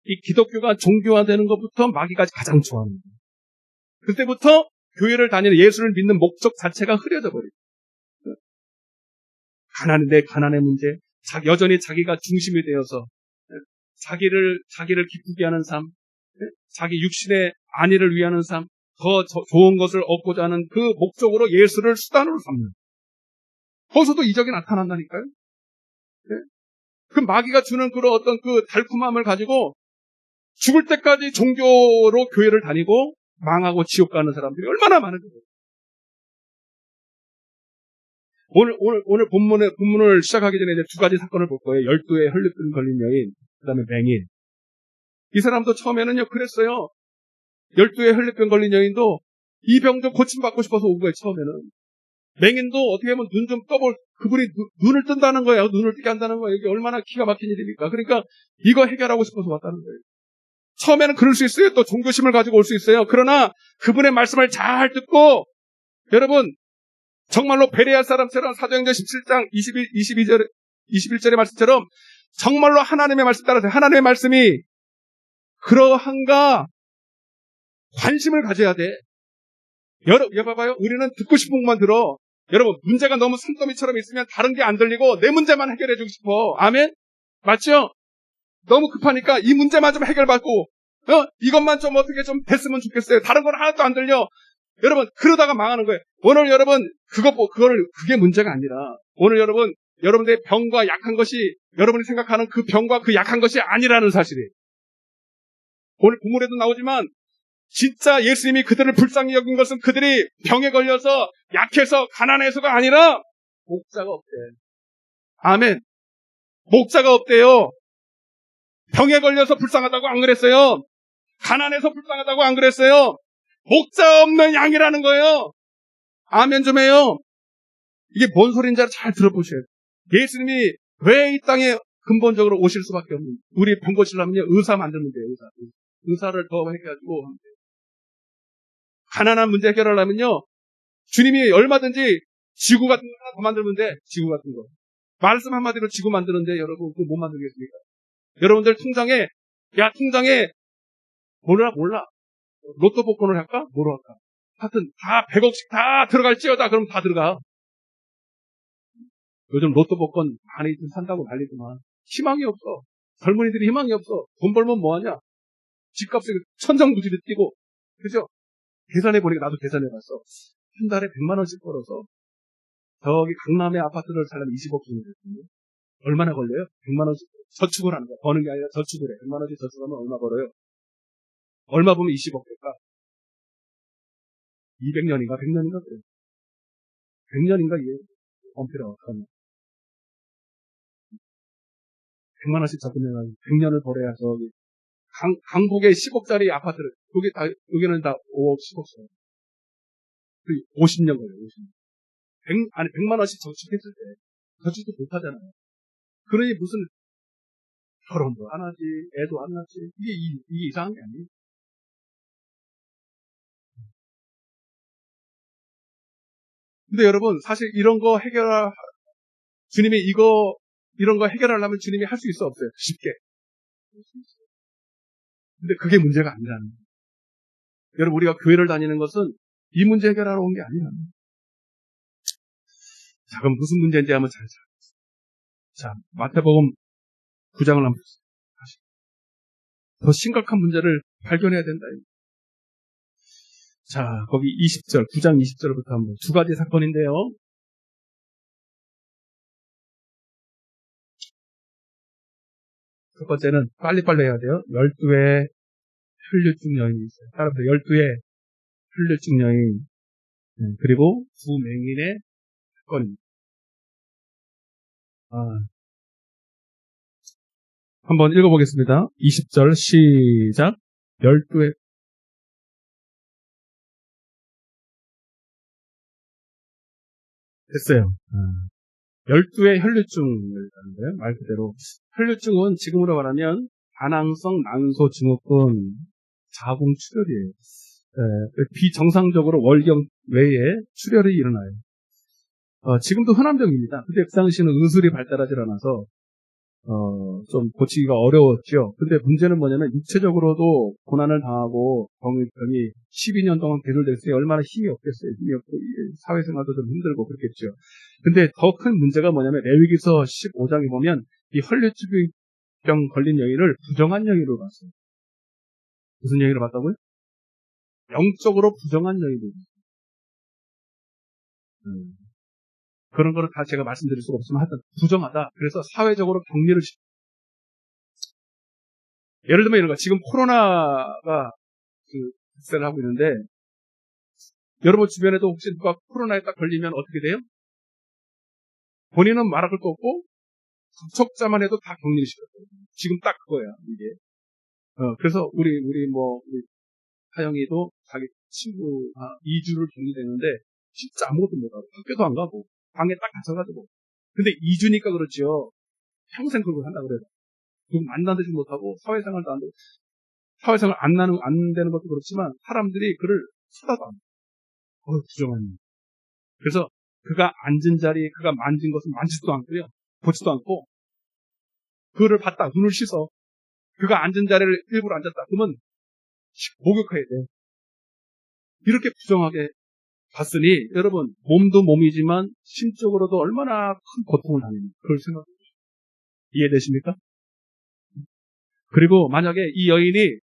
이 기독교가 종교화되는 것부터 마귀가 가장 좋아하는 거예요. 그때부터 교회를 다니는 예수를 믿는 목적 자체가 흐려져 버려요. 내 가난의 문제, 여전히 자기가 중심이 되어서 자기를 기쁘게 하는 삶, 자기 육신의 안위를 위하는 삶, 더 좋은 것을 얻고자 하는 그 목적으로 예수를 수단으로 삼는. 거기서도 이적이 나타난다니까요. 그 마귀가 주는 그런 어떤 그 달콤함을 가지고 죽을 때까지 종교로 교회를 다니고 망하고 지옥 가는 사람들이 얼마나 많은 거예요. 오늘 본문을 시작하기 전에 이제 두 가지 사건을 볼 거예요. 12에 혈류증 걸린 여인, 그 다음에 맹인. 이 사람도 처음에는요, 그랬어요. 12에 혈류증 걸린 여인도 이 병 좀 고침받고 싶어서 온 거예요, 처음에는. 맹인도 어떻게 보면 눈 좀 떠볼, 그분이 눈을 뜬다는 거예요. 눈을 뜨게 한다는 거예요. 이게 얼마나 기가 막힌 일입니까? 그러니까 이거 해결하고 싶어서 왔다는 거예요. 처음에는 그럴 수 있어요. 또 종교심을 가지고 올 수 있어요. 그러나 그분의 말씀을 잘 듣고, 여러분, 정말로 베레아 사람처럼 사도행전 17장 21절의 말씀처럼 정말로 하나님의 말씀 따라서 하나님의 말씀이 그러한가 관심을 가져야 돼. 여러분, 봐봐요. 우리는 듣고 싶은 것만 들어. 여러분, 문제가 너무 산더미처럼 있으면 다른 게 안 들리고 내 문제만 해결해주고 싶어. 아멘? 맞죠? 너무 급하니까 이 문제만 좀 해결받고, 이것만 좀 어떻게 좀 됐으면 좋겠어요. 다른 건 하나도 안 들려. 여러분, 그러다가 망하는 거예요. 오늘 여러분, 그게 문제가 아니라, 오늘 여러분들의 병과 약한 것이, 여러분이 생각하는 그 병과 그 약한 것이 아니라는 사실이에요. 오늘 본문에도 나오지만, 진짜 예수님이 그들을 불쌍히 여긴 것은 그들이 병에 걸려서 약해서 가난해서가 아니라 목자가 없대. 아멘. 목자가 없대요. 병에 걸려서 불쌍하다고 안 그랬어요. 가난해서 불쌍하다고 안 그랬어요. 목자 없는 양이라는 거예요. 아멘 좀 해요. 이게 뭔 소리인지 잘 들어보셔야 돼요. 예수님이 왜 이 땅에 근본적으로 오실 수밖에 없는, 우리 병 고치려면요, 의사 만들면 돼요. 의사를 더 해가지고 하면 돼요. 가난한 문제 해결하려면요, 주님이 얼마든지 지구 같은 거 하나 더 만들면 돼. 지구 같은 거. 말씀 한마디로 지구 만드는데 여러분 그거 못 만들겠습니까? 여러분들 통장에 몰라. 로또 복권을 할까? 뭐로 할까? 하여튼 다 100억씩 다 들어갈지어다. 그럼 다 들어가. 요즘 로또 복권 많이 산다고 난리지만 희망이 없어. 젊은이들이 희망이 없어. 돈 벌면 뭐하냐? 집값이 천정부지로 뛰고. 그죠? 계산해보니까 나도 계산해봤어. 한 달에 100만 원씩 벌어서 저기 강남의 아파트를 살려면 20억 정도 됐거든요. 얼마나 걸려요? 100만 원씩 저축을 하는 거야. 버는 게 아니라 저축을 해. 100만 원씩 저축하면 얼마 벌어요? 얼마 보면 20억 될까? 200년인가 100년인가 그래요. 100년인가 이게 엄피라 어떡하냐. 100만 원씩 잡으면 100년을 벌어야 저기 강북에 10억짜리 아파트를 여기는 다 5억 10억 써요. 50년 걸려요. 50년. 100만 원씩 저축했을 때 저축도 못하잖아요. 그러니 무슨 결혼도 안 하지, 애도 안 낳지. 이게 이상한 게 아니에요. 근데 여러분, 사실 이런 거 주님이 이런 거 해결하려면 주님이 할 수 있어 없어요? 쉽게. 근데 그게 문제가 아니라는 거예요. 여러분, 우리가 교회를 다니는 것은 이 문제 해결하러 온 게 아니라는 거예요. 자, 그럼 무슨 문제인지 한번 잘 찾아보세요. 자, 마태복음 9장을 한번 보세요. 다시. 더 심각한 문제를 발견해야 된다. 자, 거기 20절, 9장 20절부터 한번 두 가지 사건인데요. 첫 번째는 빨리빨리 해야 돼요. 12의 혈류증 여인이 있어요. 따라서 12의 혈류증 여인, 그리고 두 맹인의 사건입니다. 한번 읽어보겠습니다. 20절 시작. 12의 됐어요. 12의 혈류증을 하는데요. 말 그대로 혈류증은 지금으로 말하면 반항성 난소 증후군 자궁 출혈이에요. 비정상적으로 월경 외에 출혈이 일어나요. 지금도 흔한 병입니다. 근데 그 당시에는 의술이 발달하지 않아서 좀 고치기가 어려웠죠. 근데 문제는 뭐냐면 육체적으로도 고난을 당하고 병이 12년 동안 계속됐으니 얼마나 힘이 없겠어요. 힘이 없고 사회생활도 좀 힘들고 그렇겠죠. 근데 더 큰 문제가 뭐냐면 레위기서 15장에 보면 이 혈류증병 걸린 여인을 부정한 여인으로 봤어요. 무슨 여인으로 봤다고요? 영적으로 부정한 여인으로 봤어요. 그런 거를 다 제가 말씀드릴 수가 없지만 하여튼 부정하다. 그래서 사회적으로 격리를 예를 들면 이런 거. 지금 코로나가 발생을 하고 있는데, 여러분 주변에도 혹시 누가 코로나에 딱 걸리면 어떻게 돼요? 본인은 말할 것도 없고, 접촉자만 해도 다 격리를 시켰어요. 지금 딱 그거야, 이게. 그래서 우리 하영이도 자기 친구 2주를 격리되는데, 진짜 아무것도 못하고, 학교도 안 가고, 방에 딱 갇혀가지고. 근데 2주니까 그렇지요. 평생 그걸 한다 그래요. 그럼 만나지 못하고, 사회생활도 안 되고, 사회생활 안 되는 것도 그렇지만, 사람들이 그를 쳐다도 안 해요. 부정한 일. 그래서 그가 앉은 자리, 그가 만진 것은 만지지도 않고요. 보지도 않고, 그거를 봤다, 눈을 씻어. 그가 앉은 자리를 일부러 앉았다. 그러면 목욕해야 돼. 이렇게 부정하게 봤으니, 여러분, 몸도 몸이지만, 심적으로도 얼마나 큰 고통을 당했는지, 그걸 생각해 보세요. 이해되십니까? 그리고 만약에 이 여인이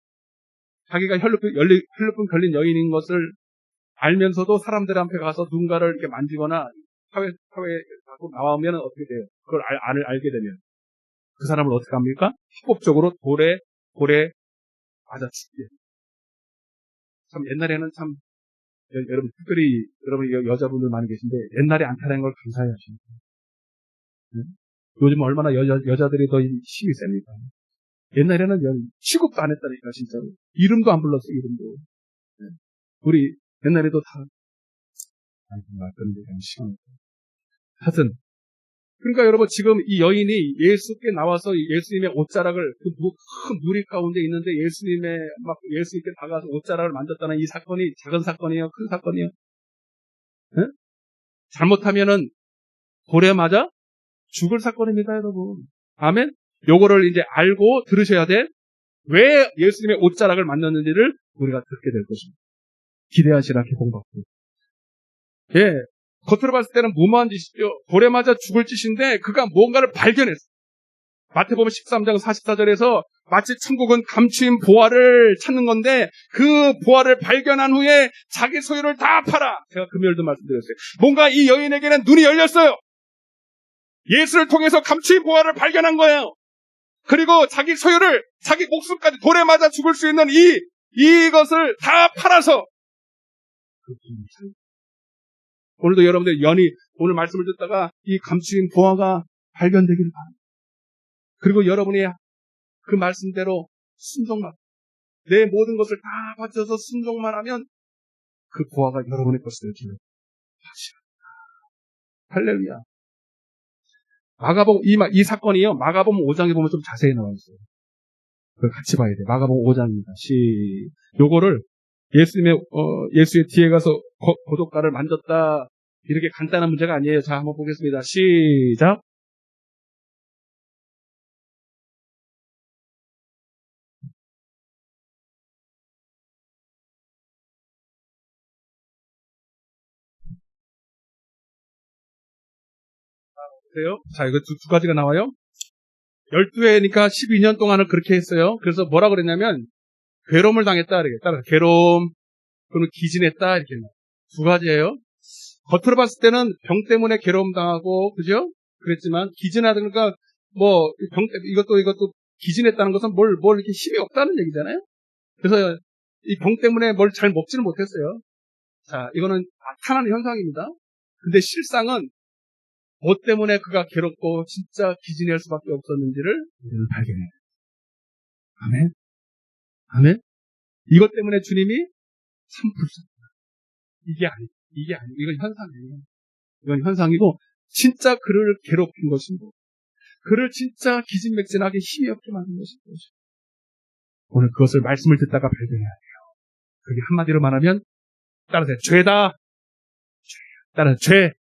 자기가 혈루병 걸린 여인인 것을 알면서도 사람들 앞에 가서 누군가를 이렇게 만지거나 사회에 갖고 나오면 어떻게 돼요? 그걸 알게 되면 그 사람을 어떻게 합니까? 합법적으로 돌에 맞아 죽게. 참 옛날에는 참 여러분 특별히 여러분 여자분들 많이 계신데 옛날에 안 타는 걸 감사해 하십니다. 네? 요즘 얼마나 여자들이 더 힘이 셉니까? 옛날에는 취급도 안 했다니까 진짜로. 이름도 안 불렀어 이름도. 네. 우리 옛날에도 다 그런데 시간. 하여튼 그러니까 여러분 지금 이 여인이 예수께 나와서 예수님의 옷자락을 큰 무리 가운데 있는데 예수님께 다가가서 옷자락을 만졌다는 이 사건이 작은 사건이에요, 큰 사건이에요? 네? 잘못하면은 돌에 맞아 죽을 사건입니다, 여러분. 아멘. 요거를 이제 알고 들으셔야 돼. 왜 예수님의 옷자락을 만졌는지를 우리가 듣게 될 것입니다. 기대하시라 기봉받고. 예. 겉으로 봤을 때는 무모한 짓이죠. 돌에 맞아 죽을 짓인데 그가 뭔가를 발견했어. 마태복음 13장 44절에서 마치 천국은 감추인 보화를 찾는 건데 그 보화를 발견한 후에 자기 소유를 다 팔아. 제가 금요일도 말씀드렸어요. 뭔가 이 여인에게는 눈이 열렸어요. 예수를 통해서 감추인 보화를 발견한 거예요. 그리고 자기 소유를 자기 목숨까지 돌에 맞아 죽을 수 있는 이것을 다 팔아서 오늘도 여러분들 오늘 말씀을 듣다가 이 감추인 보화가 발견되기를 바랍니다. 그리고 여러분이 그 말씀대로 순종만, 내 모든 것을 다 바쳐서 순종만 하면 그 보화가 여러분의 것을 되기를 바랍니다. 할렐루야. 마가복음 이 사건이요. 마가복음 5장에 보면 좀 자세히 나와 있어요. 그걸 같이 봐야 돼. 마가복음 5장입니다. 요거를 예수의 뒤에 가서 고독가를 만졌다. 이렇게 간단한 문제가 아니에요. 자, 한번 보겠습니다. 시작. 보세요. 자, 이거 두 가지가 나와요. 12회니까 12년 동안을 그렇게 했어요. 그래서 뭐라 그랬냐면, 괴로움을 당했다. 이렇게 따라 괴로움, 또는 기진했다. 이렇게. 두 가지예요. 겉으로 봤을 때는 병 때문에 괴로움 당하고, 그죠? 그랬지만, 기진하다니까, 이것도 기진했다는 것은 뭘 이렇게 힘이 없다는 얘기잖아요? 그래서 이 병 때문에 뭘 잘 먹지는 못했어요. 자, 이거는 나타나는 현상입니다. 근데 실상은 뭐 때문에 그가 괴롭고 진짜 기진할 수밖에 없었는지를 우리는 발견해요. 아멘. 아멘. 이것 때문에 주님이 참 불쌍하다. 이게 아니고, 이건 현상이에요. 이건 현상이고, 진짜 그를 괴롭힌 것인 거. 그를 진짜 기진맥진하게 힘이 없게 만든 것인 것이죠. 오늘 그것을 말씀을 듣다가 발견해야 돼요. 그게 한마디로 말하면, 따라서 죄다. 따라서 죄.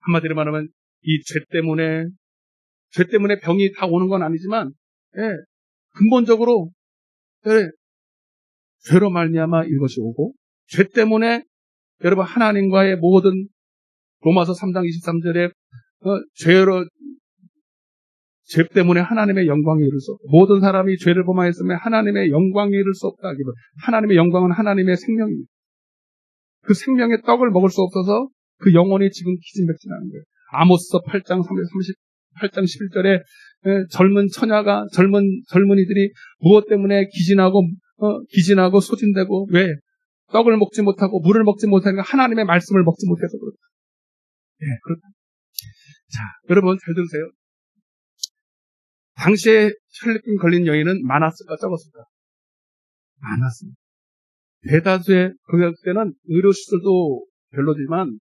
한마디로 말하면, 이 죄 때문에 병이 다 오는 건 아니지만, 예, 근본적으로, 예, 죄로 말미암아 이것이 오고, 죄 때문에 여러분 하나님과의 모든 로마서 3장 23절에 죄 때문에 하나님의 영광에 이를 수 없다. 모든 사람이 죄를 범하였으면 하나님의 영광에 이를 수 없다. 하나님의 영광은 하나님의 생명입니다. 그 생명의 떡을 먹을 수 없어서 그 영혼이 지금 기진맥진하는 거예요. 아모스 8장 11절에 젊은 처녀가, 젊은이들이 무엇 때문에 기진하고 소진되고, 왜? 떡을 먹지 못하고 물을 먹지 못하니까 하나님의 말씀을 먹지 못해서 그렇다. 그렇다. 자, 여러분 잘 들으세요. 당시에 혈류증 걸린 여인은 많았을까 적었을까? 많았습니다. 대다수의 그때는 의료시설도 별로지만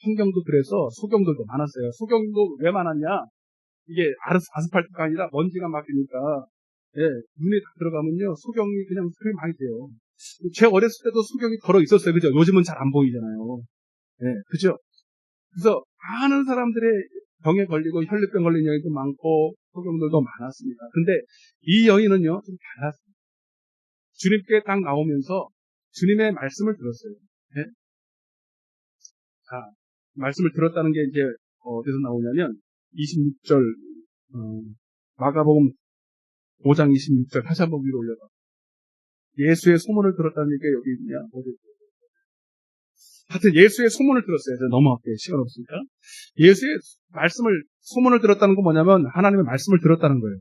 환경도 그래서 소경들도 많았어요. 소경도 왜 많았냐? 이게 아스팔트가 아니라 먼지가 막히니까 눈에 다 들어가면요 소경이 그냥 소리 많이 돼요. 제 어렸을 때도 소경이 걸어 있었어요. 그죠? 요즘은 잘 안 보이잖아요. 그죠? 그래서 많은 사람들의 병에 걸리고 혈류병 걸린 여인도 많고 소경들도 많았습니다. 근데 이 여인은요 좀 달랐어요. 주님께 딱 나오면서 주님의 말씀을 들었어요. 자, 말씀을 들었다는 게 이제 어디서 나오냐면 26절 마가복음 5장 26절 다시 한번 위로 올려봐. 예수의 소문을 들었다는 게 여기 있냐? 하여튼 예수의 소문을 들었어요. 넘어갈게요. 시간 없으니까. 예수의 소문을 들었다는 건 뭐냐면 하나님의 말씀을 들었다는 거예요.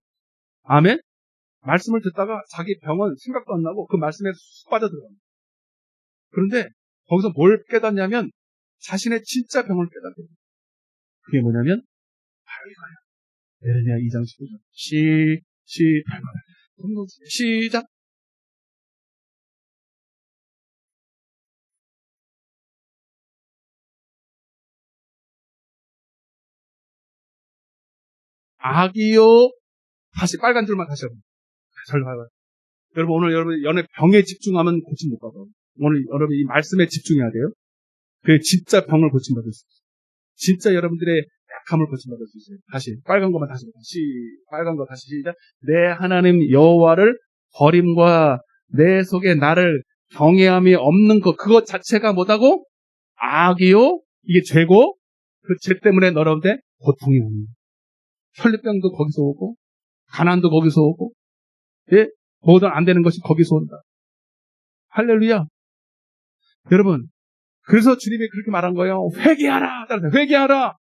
아멘? 말씀을 듣다가 자기 병은 생각도 안 나고 그 말씀에 쑥 빠져들어갑니다. 그런데 거기서 뭘 깨닫냐면 자신의 진짜 병을 깨닫게. 그게 뭐냐면 바로 이거예요. 에레미야 2장 19절. 시작. 악이요. 다시 빨간 줄만 다시 해봐. 잘 봐요. 여러분 오늘 여러분 연애 병에 집중하면 고침 못 받아. 오늘 여러분 이 말씀에 집중해야 돼요. 그게 진짜 병을 고침받을 수 있어요. 진짜 여러분들의 약함을 고침받을 수 있어요. 다시 빨간 것만 다시 빨간 거 다시 시작. 내 하나님 여호와를 버림과 내 속에 나를 경외함이 없는 것 그것 자체가 뭐다고? 악이요. 이게 죄고 그 죄 때문에 너라는데 고통이 오는 거예요. 혈류병도 거기서 오고 가난도 거기서 오고 뭐든 안 되는 것이 거기서 온다. 할렐루야. 여러분 그래서 주님이 그렇게 말한 거예요. 회개하라. 회개하라.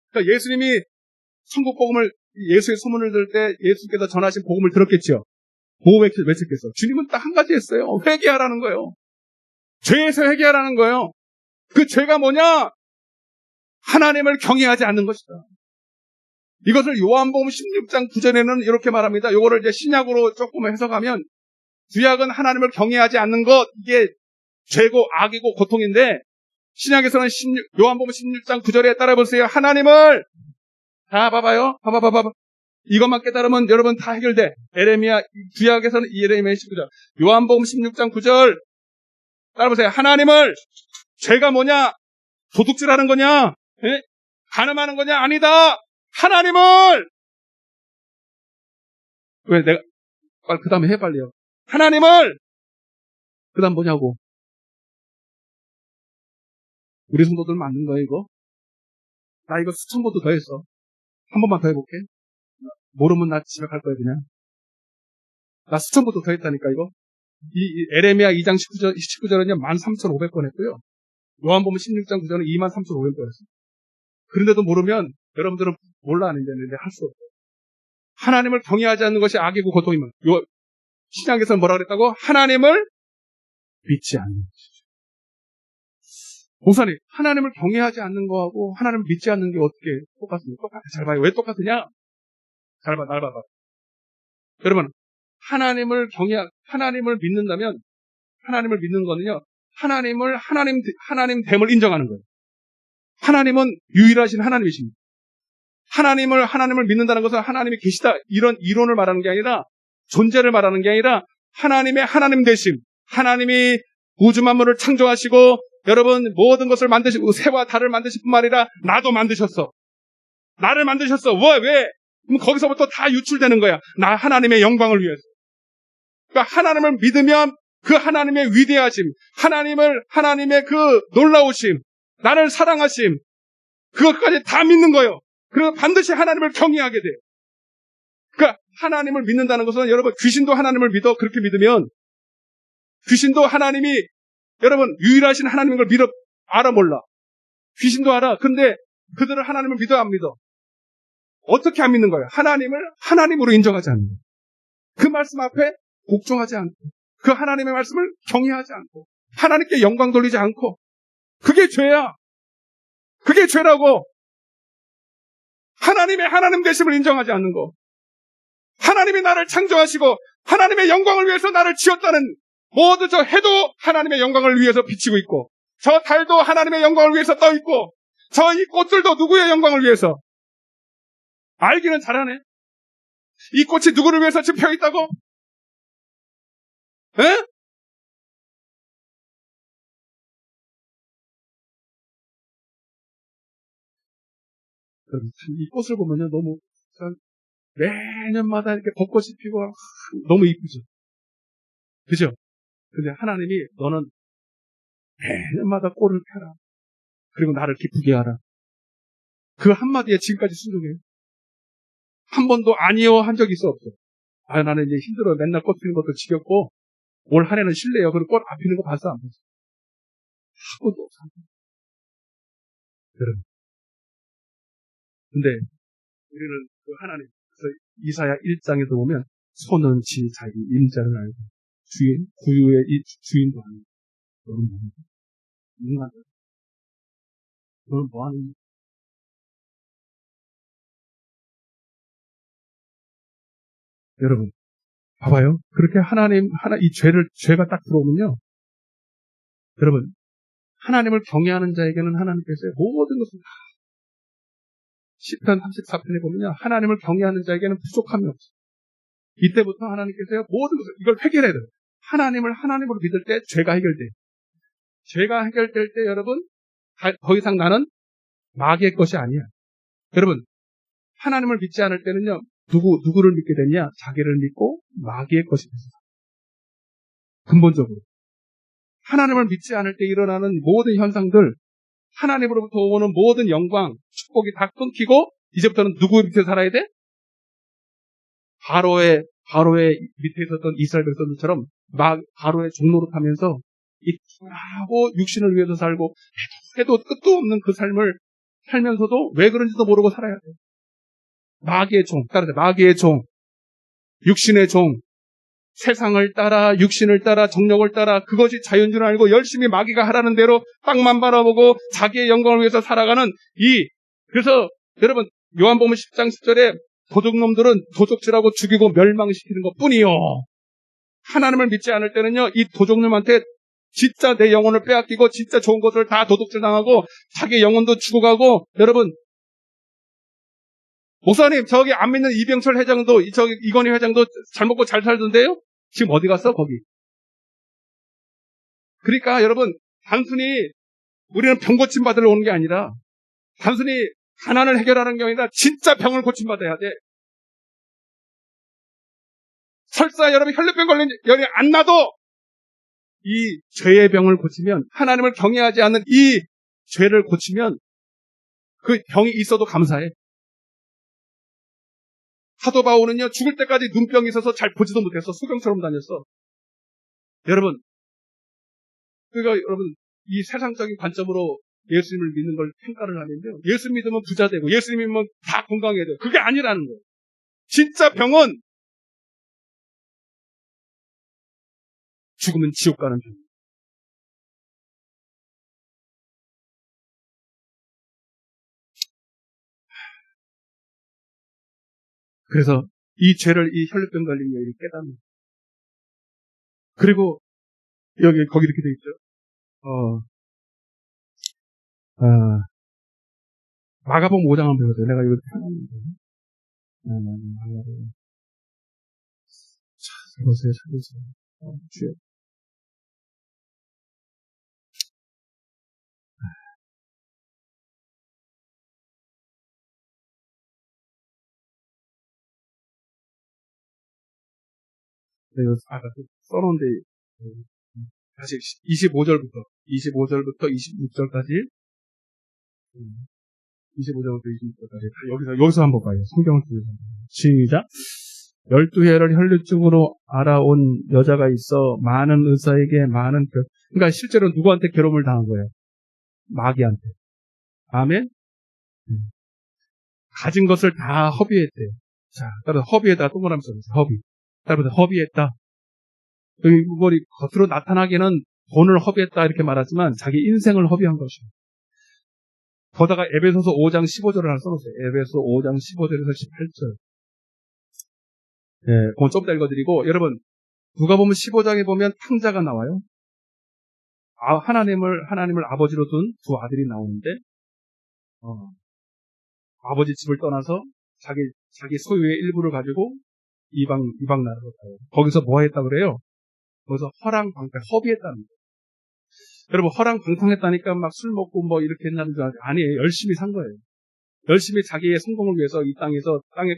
그러니까 예수님이 천국 복음을 예수의 소문을 들을 때 예수께서 전하신 복음을 들었겠죠. 뭐 외쳤겠어? 주님은 딱 한 가지 했어요. 회개하라는 거예요. 죄에서 회개하라는 거예요. 그 죄가 뭐냐? 하나님을 경외하지 않는 것이다. 이것을 요한복음 16장 9절에는 이렇게 말합니다. 이거를 이제 신약으로 조금 해석하면 구약은 하나님을 경외하지 않는 것 이게 죄고 악이고 고통인데 신약에서는 요한복음 16장 9절에 따라보세요. 하나님을 다 봐봐요. 봐봐. 이것만 깨달으면 여러분 다 해결돼. 에레미야 구약에서는 에레미야 19절 요한복음 16장 9절 따라보세요. 하나님을 죄가 뭐냐? 도둑질하는 거냐? 간음하는 거냐? 아니다. 하나님을 왜 내가 빨리 그 다음에 해 빨리요. 하나님을 그 다음 뭐냐고. 우리 성도들 맞는 거야 이거? 나 이거 수천 번도 더 했어. 한 번만 더 해볼게. 모르면 나 집에 갈 거야 그냥. 나 수천 번도 더 했다니까 이거. 이 에레미야 2장 19절은요 13,500번 했고요. 요한복음 16장 9절은 23,500번 했어요. 그런데도 모르면 여러분들은 몰라 안 했는데 할 수 없어요. 하나님을 경외하지 않는 것이 악이고 고통이면 신약에서는 뭐라 그랬다고? 하나님을 믿지 않는 것이죠. 목사님, 하나님을 경외하지 않는 거하고 하나님을 믿지 않는 게 어떻게 똑같습니까? 똑같아. 잘 봐요. 왜 똑같으냐? 잘 봐, 날 봐봐. 여러분, 하나님을 믿는다면, 하나님을 믿는 거는요, 하나님 됨을 인정하는 거예요. 하나님은 유일하신 하나님이십니다. 하나님을 믿는다는 것은 하나님이 계시다. 이런 이론을 말하는 게 아니라, 존재를 말하는 게 아니라, 하나님의 하나님 되심. 하나님이 우주 만물을 창조하시고, 여러분, 모든 것을 만드시고, 새와 달을 만드실 뿐만 아니라, 나도 만드셨어. 나를 만드셨어. 왜? 그럼 거기서부터 다 유출되는 거야. 나 하나님의 영광을 위해서. 그러니까 하나님을 믿으면 그 하나님의 위대하심, 하나님의 그 놀라우심, 나를 사랑하심, 그것까지 다 믿는 거예요. 그리고 반드시 하나님을 경외하게 돼요. 그러니까 하나님을 믿는다는 것은 여러분 귀신도 하나님을 믿어. 그렇게 믿으면 귀신도 하나님이 여러분 유일하신 하나님인 걸 알아 몰라. 귀신도 알아. 근데 그들은 하나님을 믿어 안 믿어? 어떻게 안 믿는 거예요? 하나님을 하나님으로 인정하지 않는 거예요. 그 말씀 앞에 복종하지 않고, 그 하나님의 말씀을 경외하지 않고, 하나님께 영광 돌리지 않고, 그게 죄야. 그게 죄라고. 하나님의 하나님 되심을 인정하지 않는 거. 하나님이 나를 창조하시고 하나님의 영광을 위해서 나를 지었다는 모두 저 해도 하나님의 영광을 위해서 비치고 있고, 저 달도 하나님의 영광을 위해서 떠 있고, 저 이 꽃들도 누구의 영광을 위해서. 알기는 잘하네. 이 꽃이 누구를 위해서 지금 펴 있다고? 에? 이 꽃을 보면요, 너무 매년마다 이렇게 벚꽃이 피고 너무 이쁘죠. 그죠? 근데 하나님이 너는 매년마다 꽃을 펴라. 그리고 나를 기쁘게 하라. 그 한마디에 지금까지 순종해요. 한 번도 아니요 한 적이 있어 없어. 아, 나는 이제 힘들어. 맨날 꽃 피는 것도 지겹고 올 한 해는 쉴래요. 그리고 꽃 안 피는 거 봤어 안 봤어? 한 번도 없어. 여러분. 근데 우리는 그 하나님, 그래서 이사야 1장에도 보면 손은 지 자기 임자를 알고 주인, 구유의 이 주인도 아니고 너는 뭐하는 거야? 인간들. 너는 뭐하는 거야? 여러분, 봐봐요. 그렇게 이 죄가 딱 들어오면요. 여러분, 하나님을 경외하는 자에게는 하나님께서 모든 것을 다, 시편 34편에 보면요. 하나님을 경외하는 자에게는 부족함이 없어요. 이때부터 하나님께서 모든 것을, 이걸 해결해야 돼요. 하나님을 하나님으로 믿을 때 죄가 해결돼요. 죄가 해결될 때 여러분, 더 이상 나는 마귀의 것이 아니야. 여러분, 하나님을 믿지 않을 때는요, 누구를 믿게 되냐? 자기를 믿고 마귀의 것이 됐어요. 근본적으로. 하나님을 믿지 않을 때 일어나는 모든 현상들, 하나님으로부터 오는 모든 영광, 축복이 다 끊기고, 이제부터는 누구 밑에 살아야 돼? 바로의 밑에 있었던 이스라엘 백성들처럼 바로의 종로로 타면서 하고 육신을 위해서 살고 해도 끝도 없는 그 삶을 살면서도 왜 그런지도 모르고 살아야 돼. 마귀의 종, 따라서 마귀의 종, 육신의 종, 세상을 따라, 육신을 따라, 정력을 따라, 그것이 자유인 줄 알고 열심히 마귀가 하라는 대로 땅만 바라보고 자기의 영광을 위해서 살아가는 그래서 여러분, 요한복음 10장 10절에 도적놈들은 도적질하고 죽이고 멸망시키는 것 뿐이요. 하나님을 믿지 않을 때는요, 이 도적놈한테 진짜 내 영혼을 빼앗기고 진짜 좋은 것을 다 도둑질 당하고 자기 영혼도 죽어가고. 여러분, 목사님, 저기 안 믿는 이병철 회장도, 저기 이건희 회장도 잘 먹고 잘 살던데요? 지금 어디 갔어, 거기? 그러니까 여러분, 단순히 우리는 병 고침받으러 오는 게 아니라, 단순히 가난을 해결하는 게 아니라 진짜 병을 고침받아야 돼. 설사 여러분 혈류병 걸린 열이 안 나도 이 죄의 병을 고치면, 하나님을 경외하지 않는 이 죄를 고치면 그 병이 있어도 감사해. 사도 바울은요, 죽을 때까지 눈병이 있어서 잘 보지도 못했어. 수경처럼 다녔어. 여러분, 그러니까 여러분, 이 세상적인 관점으로 예수님을 믿는 걸 평가를 하는데요, 예수 믿으면 부자 되고 예수 믿으면 다 건강해야 돼요. 그게 아니라는 거예요. 진짜 병은 죽으면 지옥 가는 병. 그래서 이 죄를, 이 혈류병 걸린 여인이 깨닫는. 그리고 거기 이렇게 돼 있죠. 마가복음 5장 한번 배워보세요. 내가 이거 펴놨는데. 찾으세요. 주여. 내가 써놓은데, 다시 25절부터 26절까지, 25절부터 26절까지, 여기서 한번 봐요. 성경을 통해서. 시작. 12해를 혈류증으로 알아온 여자가 있어 많은 의사에게 그러니까 실제로 누구한테 괴로움을 당한 거예요? 마귀한테. 아멘? 가진 것을 다 허비했대요. 자, 따라서 허비에다가 동그라미 써주세요. 허비. 따라서 허비했다. 여기 머리 겉으로 나타나기는 돈을 허비했다 이렇게 말하지만 자기 인생을 허비한 것이에요. 거다가 에베소서 5장 15절을 하나 써놓으세요. 에베소 5장 15절에서 18절. 예, 그건 좀 더 읽어드리고, 여러분, 누가 보면 15장에 보면 탕자가 나와요. 하나님을 아버지로 둔 두 아들이 나오는데, 아버지 집을 떠나서 자기 소유의 일부를 가지고 이방 나라로 가요. 거기서 뭐 했다 그래요? 거기서 허랑방탕, 허비했다는 거예요. 여러분, 허랑방탕했다니까 막 술 먹고 뭐 이렇게 했냐는 줄 알아요. 아니에요. 열심히 산 거예요. 열심히 자기의 성공을 위해서 이 땅의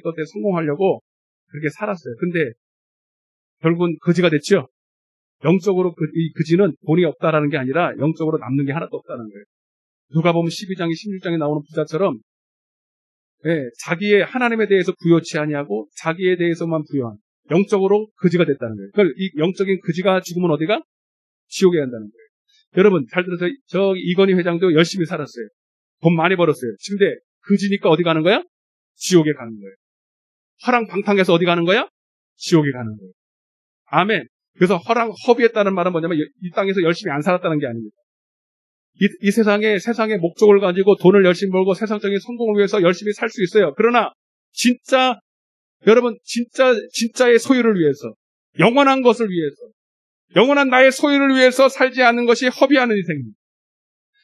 것에 성공하려고 그렇게 살았어요. 근데 결국은 거지가 됐죠. 영적으로 이 거지는 돈이 없다라는 게 아니라 영적으로 남는 게 하나도 없다는 거예요. 누가 보면 12장에 16장에 나오는 부자처럼 자기의 하나님에 대해서 부여치 아니하고 자기에 대해서만 부여한 영적으로 거지가 됐다는 거예요. 그러니까 이 영적인 거지가 죽으면 어디가? 지옥에 간다는 거예요. 여러분 잘 들어서 이건희 회장도 열심히 살았어요. 돈 많이 벌었어요. 근데 거지니까 어디 가는 거야? 지옥에 가는 거예요. 허랑방탕해서 어디 가는 거야? 지옥에 가는 거예요. 아멘. 그래서 허비했다는 말은 뭐냐면 이 땅에서 열심히 안 살았다는 게 아닙니다. 이 세상의 목적을 가지고 돈을 열심히 벌고 세상적인 성공을 위해서 열심히 살 수 있어요. 그러나 여러분 진짜의 소유를 위해서, 영원한 것을 위해서, 영원한 나의 소유를 위해서 살지 않는 것이 허비하는 인생입니다.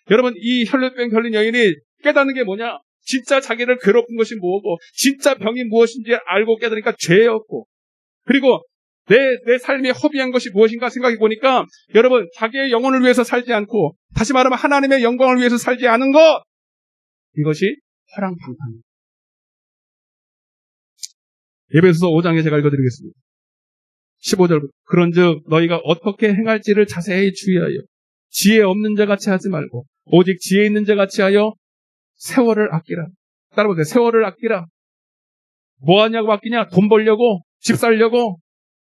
여러분 이 혈루병 걸린 여인이 깨닫는 게 뭐냐? 진짜 자기를 괴롭힌 것이 뭐고 진짜 병이 무엇인지 알고 깨달으니까 죄였고, 그리고 내 삶이 허비한 것이 무엇인가 생각해 보니까 여러분 자기의 영혼을 위해서 살지 않고 다시 말하면 하나님의 영광을 위해서 살지 않은 것, 이것이 허랑방탕입니다. 에베소서 5장에 제가 읽어드리겠습니다. 15절 그런즉 너희가 어떻게 행할지를 자세히 주의하여 지혜 없는 자 같이 하지 말고 오직 지혜 있는 자 같이 하여 세월을 아끼라. 따라보세요. 세월을 아끼라. 뭐 하냐고 아끼냐? 돈 벌려고, 집 살려고,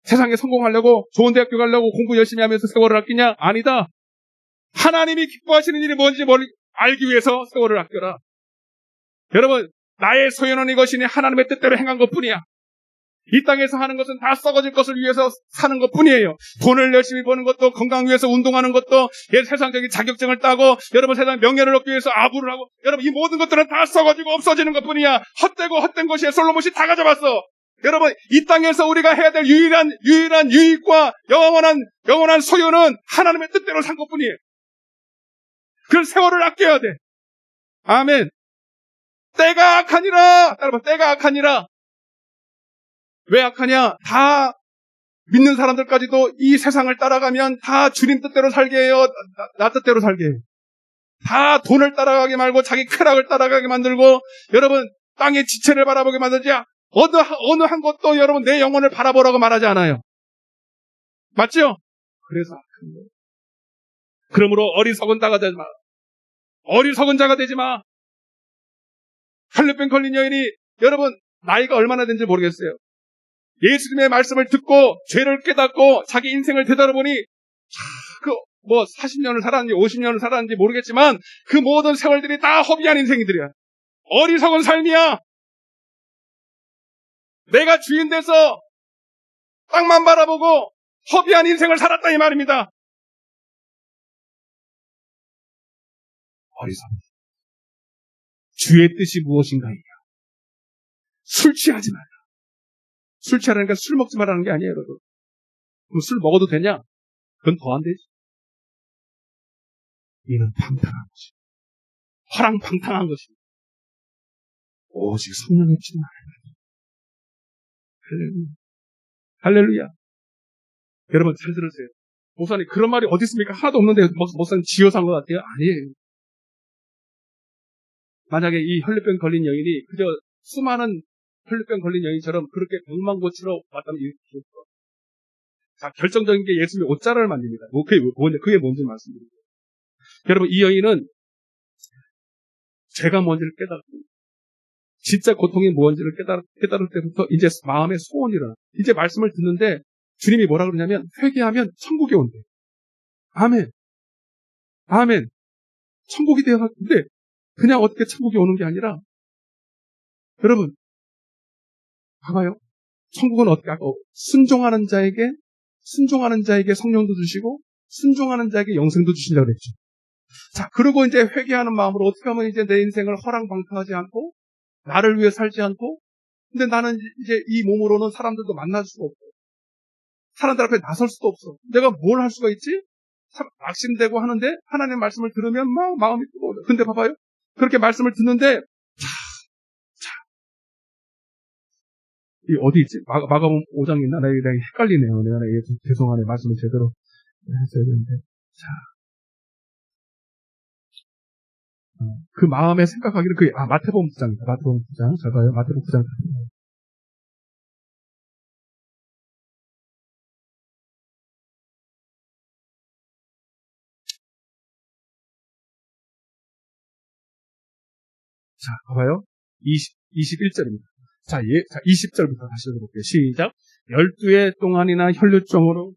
세상에 성공하려고, 좋은 대학교 가려고 공부 열심히 하면서 세월을 아끼냐? 아니다. 하나님이 기뻐하시는 일이 뭔지 알기 위해서 세월을 아껴라. 여러분, 나의 소유는 이것이니 하나님의 뜻대로 행한 것뿐이야. 이 땅에서 하는 것은 다 썩어질 것을 위해서 사는 것뿐이에요. 돈을 열심히 버는 것도, 건강 위해서 운동하는 것도, 세상적인 자격증을 따고, 여러분 세상 명예를 얻기 위해서 아부를 하고, 여러분 이 모든 것들은 다 썩어지고 없어지는 것뿐이야. 헛된 것이야. 솔로몬이 다 가져갔어. 여러분 이 땅에서 우리가 해야 될 유일한 유익과 영원한 소유는 하나님의 뜻대로 산 것뿐이에요. 그 세월을 아껴야 돼. 아멘. 때가 악하니라. 여러분 때가 악하니라. 왜 악하냐? 다 믿는 사람들까지도 이 세상을 따라가면 다 주님 뜻대로 살게 해요. 나 뜻대로 살게 해요. 다 돈을 따라가게 말고 자기 쾌락을 따라가게 만들고, 여러분 땅의 지체를 바라보게 만들지, 어느 한 것도 여러분 내 영혼을 바라보라고 말하지 않아요. 맞죠? 그래서 악한 거예요. 그러므로 어리석은 자가 되지 마. 어리석은 자가 되지 마. 혈루병 걸린 여인이 여러분 나이가 얼마나 된지 모르겠어요. 예수님의 말씀을 듣고 죄를 깨닫고 자기 인생을 되돌아보니 40년을 살았는지 50년을 살았는지 모르겠지만 그 모든 세월들이 다 허비한 인생이들이야. 어리석은 삶이야. 내가 주인 돼서 땅만 바라보고 허비한 인생을 살았다 이 말입니다. 어리석은 주의 뜻이 무엇인가이냐. 술 취하지 마라. 술 취하라니까 술 먹지 말라는 게 아니에요, 여러분. 그럼 술 먹어도 되냐? 그건 더 안 되지. 이는 방탕한 것이, 허랑방탕한 것이, 오직 성령의 충만을. 할렐루야. 여러분 잘 들으세요. 목사님 그런 말이 어디 있습니까? 하나도 없는데 목사님 지어서 한 것 같아요? 아니에요. 만약에 이 혈루병 걸린 여인이 그저 수많은 혈루병 걸린 여인처럼 그렇게 병만 고치러 왔다면 이렇게 자, 결정적인 게 예수님의 옷자락을 만집니다. 그게 뭔지 말씀드릴게요. 여러분 이 여인은 죄가 뭔지를 깨닫고 진짜 고통이 뭔지를 깨달을 때부터 이제 마음의 소원이 일어나. 이제 말씀을 듣는데 주님이 뭐라 그러냐면 회개하면 천국에 온대. 아멘. 아멘. 천국이 되어갔는데 그냥 어떻게 천국에 오는 게 아니라 여러분, 봐봐요. 천국은 어떻게 하고, 순종하는 자에게 성령도 주시고, 순종하는 자에게 영생도 주신다고 그랬죠. 자, 그리고 이제 회개하는 마음으로 어떻게 하면 이제 내 인생을 허랑방탕하지 않고, 나를 위해 살지 않고, 근데 나는 이제 이 몸으로는 사람들도 만날 수가 없고, 사람들 앞에 나설 수도 없어. 내가 뭘 할 수가 있지? 낙심되고 하는데, 하나님의 말씀을 들으면 막 마음이 뜨거워요. 근데 봐봐요. 그렇게 말씀을 듣는데, 이 어디 있지? 마가복음 5장이 있나? 내가 헷갈리네요. 내가 죄송하네. 말씀을 제대로 했어야 되는데. 자. 그 마음에 생각하기를 마태복음 9장입니다. 마태복음 9장. 잘 봐요. 마태복음 9장. 자, 봐봐요. 21절입니다. 자, 20절부터 다시 읽어볼게요. 시작. 12해 동안이나 혈루증으로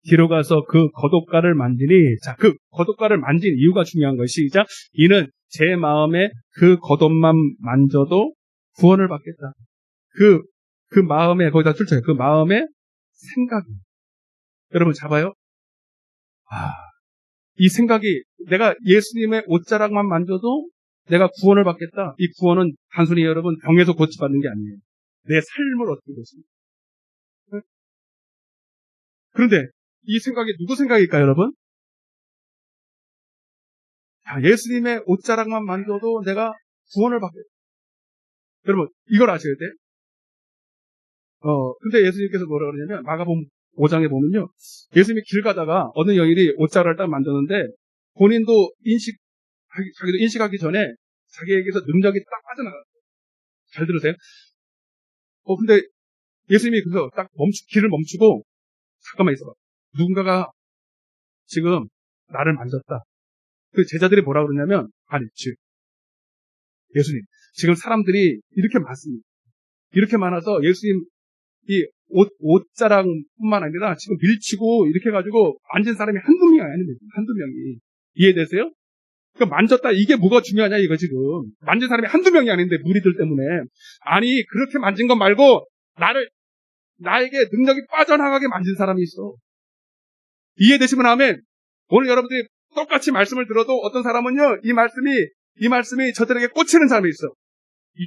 기록가서 그 거독가를 만지니, 자, 그 거독가를 만진 이유가 중요한 거예요. 시작. 이는 제 마음에 그 거독만 만져도 구원을 받겠다. 그 마음에, 거기다 출처해요. 그 마음의 생각이. 여러분, 잡아요? 이 생각이, 내가 예수님의 옷자락만 만져도 내가 구원을 받겠다. 이 구원은 단순히 여러분 병에서 고치받는 게 아니에요. 내 삶을 어떻게 보십니까? 그런데 이 생각이 누구 생각일까요, 여러분? 예수님의 옷자락만 만져도 내가 구원을 받겠다. 여러분, 이걸 아셔야 돼. 근데 예수님께서 뭐라 그러냐면, 마가복음 5장에 보면요. 예수님이 길 가다가 어느 여인이 옷자락을 딱 만졌는데, 본인도 자기도 인식하기 전에 자기에게서 능력이 딱 빠져나갔어요. 잘 들으세요? 근데 예수님이 그래서 딱 길을 멈추고, 잠깐만 있어봐. 누군가가 지금 나를 만졌다. 그 제자들이 뭐라 그러냐면, 예수님, 지금 사람들이 이렇게 많습니다. 이렇게 많아서 예수님 이 옷자락뿐만 아니라 지금 밀치고 이렇게 해가지고 만진 사람이 한두 명이 아닙니다. 한두 명이. 이해되세요? 그러니까 만졌다, 이게 뭐가 중요하냐, 이거 지금. 만진 사람이 한두 명이 아닌데, 무리들 때문에. 아니, 그렇게 만진 것 말고, 나에게 능력이 빠져나가게 만진 사람이 있어. 이해되시면 아멘. 오늘 여러분들이 똑같이 말씀을 들어도 어떤 사람은요, 이 말씀이 저들에게 꽂히는 사람이 있어.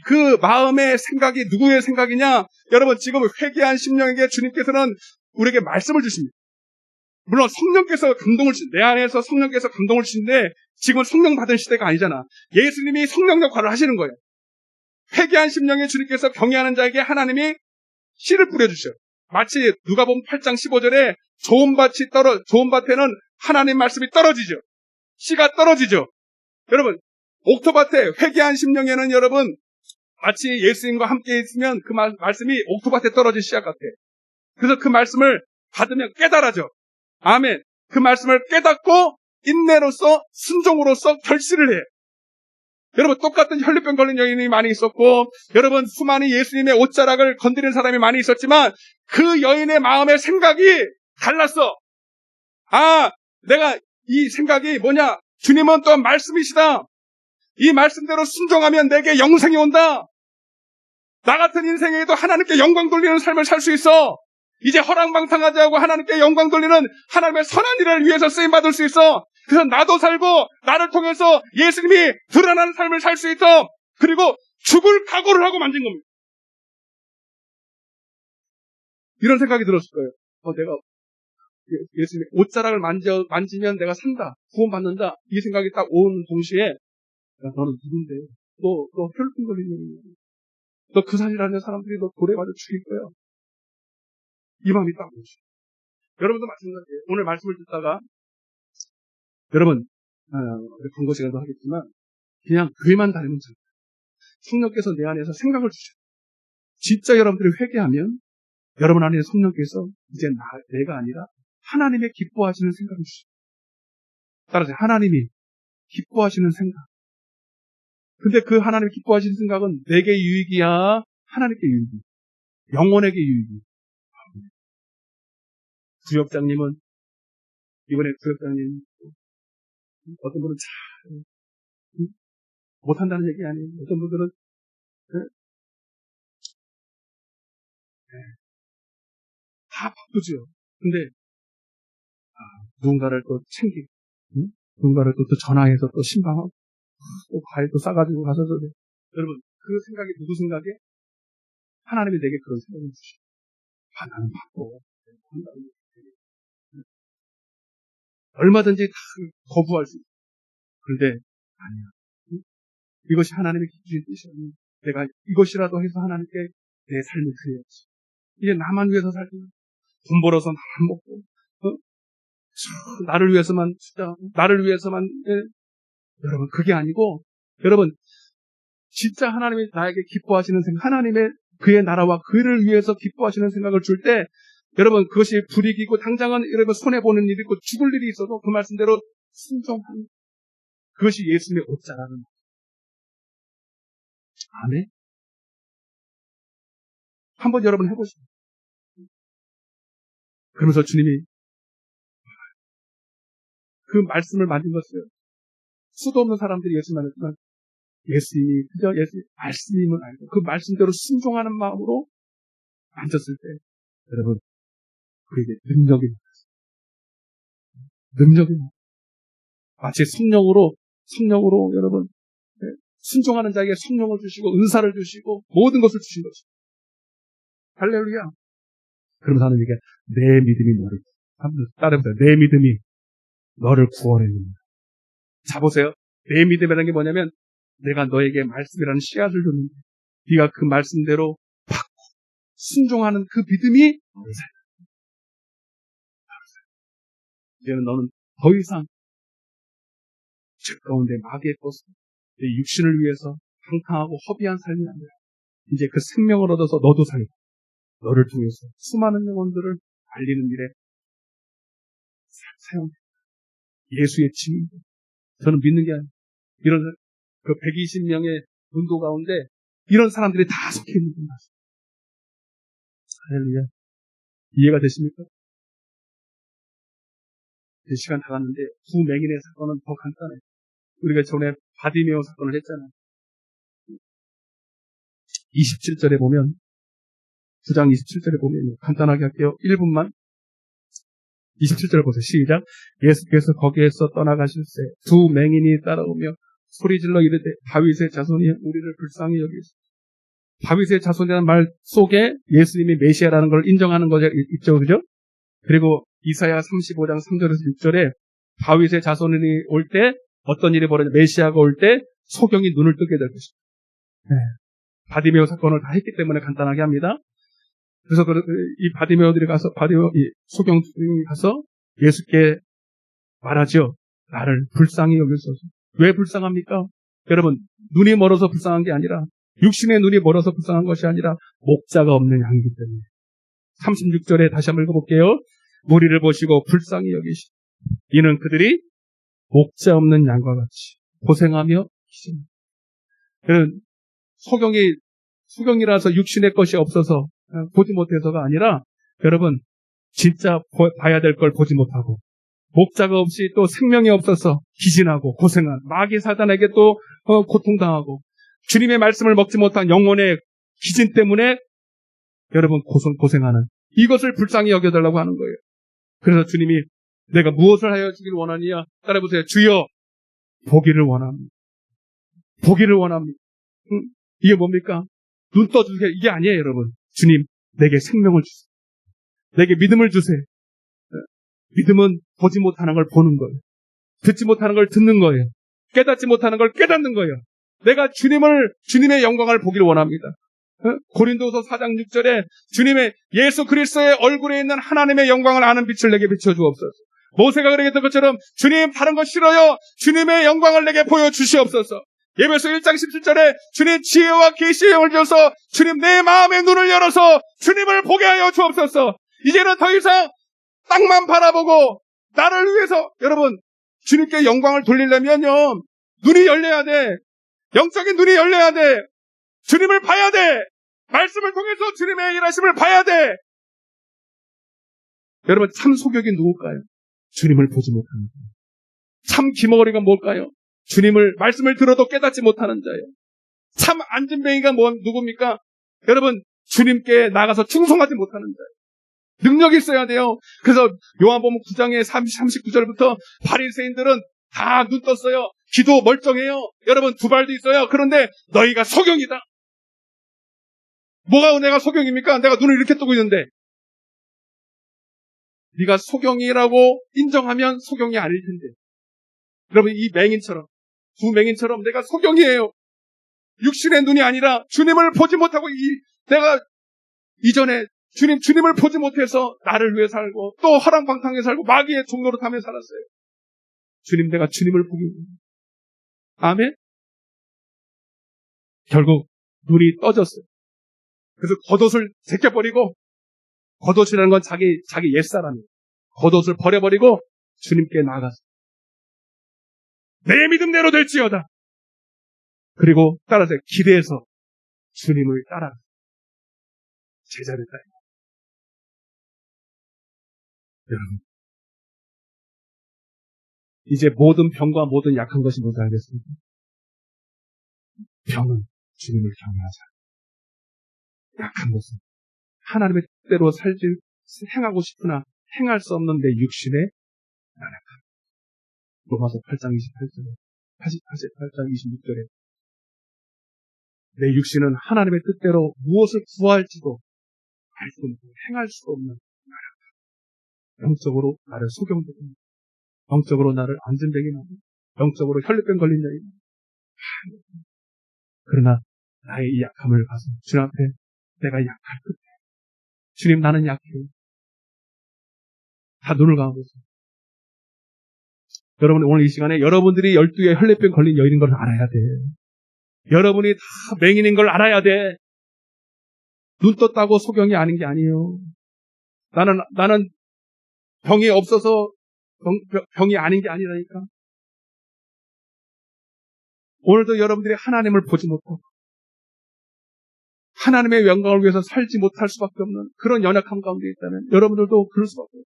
그 마음의 생각이 누구의 생각이냐? 여러분, 지금 회개한 심령에게 주님께서는 우리에게 말씀을 주십니다. 물론 성령께서 내 안에서 성령께서 감동을 주시는데, 지금 성령 받은 시대가 아니잖아. 예수님이 성령 역할을 하시는 거예요. 회개한 심령에 주님께서 경외하는 자에게 하나님이 씨를 뿌려주셔요. 마치 누가복음 8장 15절에 좋은 밭에는 하나님 말씀이 떨어지죠. 씨가 떨어지죠. 여러분, 옥토밭에 회개한 심령에는 여러분, 마치 예수님과 함께 있으면 그 말씀이 옥토밭에 떨어진 씨앗 같아. 그래서 그 말씀을 받으면 깨달아져. 아멘. 그 말씀을 깨닫고 인내로서 순종으로서 결실을 해. 여러분, 똑같은 혈루병 걸린 여인이 많이 있었고, 여러분, 수많은 예수님의 옷자락을 건드린 사람이 많이 있었지만, 그 여인의 마음의 생각이 달랐어. 내가 이 생각이 뭐냐? 주님은 또 말씀이시다. 이 말씀대로 순종하면 내게 영생이 온다. 나 같은 인생에도 하나님께 영광 돌리는 삶을 살 수 있어. 이제 허랑방탕하지 않고 하나님께 영광 돌리는 하나님의 선한 일을 위해서 쓰임받을 수 있어. 그래서 나도 살고 나를 통해서 예수님이 드러나는 삶을 살 수 있어. 그리고 죽을 각오를 하고 만진 겁니다. 이런 생각이 들었을 거예요. 내가 예수님의 옷자락을 만지면 내가 산다. 구원받는다. 이 생각이 딱 온 동시에, 야, 너는 누군데? 너 혈루증 걸린 놈이야. 너 그 사실하는 사람들이 너 돌에 맞아 죽일 거야. 이 마음이 딱 오죠. 여러분도 마찬가지예요. 오늘 말씀을 듣다가 여러분, 광고 시간도 하겠지만 그냥 교회만 다니면 잘 돼요. 성령께서 내 안에서 생각을 주셔요. 진짜 여러분들이 회개하면 여러분 안에 성령께서 이제 내가 아니라 하나님의 기뻐하시는 생각을 주셔요. 따라서 하나님이 기뻐하시는 생각. 근데 그 하나님이 기뻐하시는 생각은 내게 유익이야, 하나님께 유익이야. 영혼에게 유익이야. 구역장님은 이번에 구역장님 어떤 분은 참 못한다는 얘기 아니에요. 어떤 분들은 다 바쁘죠. 근데 누군가를 또 챙기고, 응? 누군가를 또 전화해서 또 신방하고, 또 과일도 싸가지고 가서 저기. 여러분, 그 생각이 누구 생각에? 하나님이 내게 그런 생각을 주시고, 나는 바빠. 한다는 얘기. 얼마든지 다 거부할 수 있어. 그런데 아니야. 응? 이것이 하나님의 기준이 뜻이야. 내가 이것이라도 해서 하나님께 내 삶을 드려야지. 이제 나만 위해서 살지. 돈 벌어서 나만 먹고, 나를 위해서만, 진짜, 나를 위해서만, 여러분, 그게 아니고, 여러분, 진짜 하나님이 나에게 기뻐하시는 생각, 하나님의 그의 나라와 그를 위해서 기뻐하시는 생각을 줄 때, 여러분, 그것이 불이익이고, 당장은 여러분 손해보는 일이 있고, 죽을 일이 있어도 그 말씀대로 순종하는, 그것이 예수님의 옷자라는 거예요. 아멘? 한번 여러분 해보시죠. 그러면서 주님이 그 말씀을 만든 것을 수도 없는 사람들이 예수 만났지만 예수님이 그저 예수님 말씀임을 알고 그 말씀대로 순종하는 마음으로 앉았을 때 여러분 그에게 능력이 마치 성령으로 여러분 순종하는 자에게 성령을 주시고 은사를 주시고 모든 것을 주신 것입니다. 할렐루야. 그러면서 하나님께 내 믿음이 너를 따라해보세요. 내 믿음이 너를 구원했느니라. 자 보세요. 내 믿음이라는 게 뭐냐면 내가 너에게 말씀이라는 씨앗을 줬는데 네가 그 말씀대로 받고 순종하는 그 믿음이 너를 살려. 이제는 너는 더 이상 죄 가운데 마귀의 것을 내 육신을 위해서 방탕하고 허비한 삶이 아니라 이제 그 생명을 얻어서 너도 살고 너를 통해서 수많은 영혼들을 알리는 일에 사용해. 예수의 증인. 저는 믿는 게 아니에요. 이런 그 120명의 문도 가운데 이런 사람들이 다 속해 있는 겁니다. 할렐루야. 이해가 되십니까? 이제 시간 다 갔는데 두 맹인의 사건은 더 간단해요. 우리가 전에 바디메오 사건을 했잖아요. 27절에 보면 9장 27절에 보면 간단하게 할게요. 1분만. 27절 보세요. 시작. 예수께서 거기에서 떠나가실새 두 맹인이 따라오며 소리질러 이르되 다윗의 자손이 우리를 불쌍히 여기소서. 다윗의 자손이라는 말 속에 예수님이 메시아라는 걸 인정하는 거죠. 있죠. 그죠? 그리고 이사야 35장 3절에서 6절에 다윗의 자손이 올 때 어떤 일이 벌어져 메시아가 올 때 소경이 눈을 뜨게 될 것입니다. 네. 바디메오 사건을 다 했기 때문에 간단하게 합니다. 그래서 이 바디메오들이 가서 이 소경들이 가서 예수께 말하죠. 나를 불쌍히 여기소서. 왜 불쌍합니까? 여러분 눈이 멀어서 불쌍한 게 아니라 육신의 눈이 멀어서 불쌍한 것이 아니라 목자가 없는 양이기 때문에. 36절에 다시 한번 읽어볼게요. 무리를 보시고 불쌍히 여기시고 이는 그들이 목자 없는 양과 같이 고생하며 기증. 그는 소경이라서 육신의 것이 없어서 보지 못해서가 아니라 여러분 진짜 봐야 될 걸 보지 못하고 목자가 없이 또 생명이 없어서 기진하고 고생한 마귀 사단에게 또 고통당하고 주님의 말씀을 먹지 못한 영혼의 기진 때문에 여러분 고생하는 이것을 불쌍히 여겨달라고 하는 거예요. 그래서 주님이 내가 무엇을 하여 주기를 원하느냐? 따라해보세요. 주여 보기를 원합니다. 보기를 원합니다. 이게 뭡니까? 눈 떠주세요. 이게 아니에요, 여러분. 주님, 내게 생명을 주세요. 내게 믿음을 주세요. 믿음은 보지 못하는 걸 보는 거예요. 듣지 못하는 걸 듣는 거예요. 깨닫지 못하는 걸 깨닫는 거예요. 내가 주님의 영광을 보기를 원합니다. 고린도서 4장 6절에 주님의 예수 그리스도의 얼굴에 있는 하나님의 영광을 아는 빛을 내게 비춰주옵소서. 모세가 그러겠던 것처럼 주님 다른 거 싫어요. 주님의 영광을 내게 보여주시옵소서. 예배서 1장 17절에 주님 지혜와 계시의 영을 주셔서 주님 내 마음의 눈을 열어서 주님을 보게 하여 주옵소서. 이제는 더 이상 땅만 바라보고 나를 위해서 여러분 주님께 영광을 돌리려면요 눈이 열려야 돼. 영적인 눈이 열려야 돼. 주님을 봐야 돼. 말씀을 통해서 주님의 일하심을 봐야 돼. 여러분 참 소격이 누굴까요? 주님을 보지 못하는 거예요. 참 기머거리가 뭘까요? 주님을 말씀을 들어도 깨닫지 못하는 자예요. 참 안진뱅이가 누굽니까? 여러분, 주님께 나가서 충성하지 못하는 자예요. 능력이 있어야 돼요. 그래서 요한복음 9장의 39절부터 바리새인들은 다 눈 떴어요. 기도 멀쩡해요. 여러분, 두 발도 있어요. 그런데 너희가 소경이다. 뭐가 내가 소경입니까? 내가 눈을 이렇게 뜨고 있는데. 네가 소경이라고 인정하면 소경이 아닐 텐데. 여러분, 이 맹인처럼, 두 맹인처럼 내가 소경이에요. 육신의 눈이 아니라 주님을 보지 못하고 내가 이전에 주님을 보지 못해서 나를 위해 살고 또 허랑방탕에 살고 마귀의 종로로 타며 살았어요. 주님, 내가 주님을 보기 위해. 아멘? 결국 눈이 떠졌어요. 그래서 겉옷을 제껴버리고, 겉옷이라는 건 자기 옛사람이에요. 겉옷을 버려버리고 주님께 나아갔어요. 내 믿음대로 될지어다. 그리고 따라서 기대해서 주님을 따라 제자를 따라. 여러분, 이제 모든 병과 모든 약한 것이 뭔지 알겠습니까? 병은 주님을 경외하자. 약한 것은 하나님의 뜻대로 행하고 싶으나 행할 수 없는 내 육신의 나약함. 로마서 8장 28절에 8장 26절에 내 육신은 하나님의 뜻대로 무엇을 구할지도 알 수 없고 행할 수 없는 나약함. 영적으로 나를 소경되게 만든다. 영적으로 나를 안전되게 만든다. 영적으로 혈류병 걸린 자이다. 그러나 나의 이 약함을 가서 주님 앞에 내가 약할 끝에 주님, 나는 약해요. 다 눈을 감아보세요. 여러분, 오늘 이 시간에 여러분들이 12의 혈류병 걸린 여인인 걸 알아야 돼. 여러분이 다 맹인인 걸 알아야 돼. 눈 떴다고 소경이 아닌 게 아니에요. 나는 병이 없어서 병이 아닌 게 아니라니까. 오늘도 여러분들이 하나님을 보지 못하고 하나님의 영광을 위해서 살지 못할 수밖에 없는 그런 연약함 가운데 있다면 여러분들도 그럴 수밖에 없어요.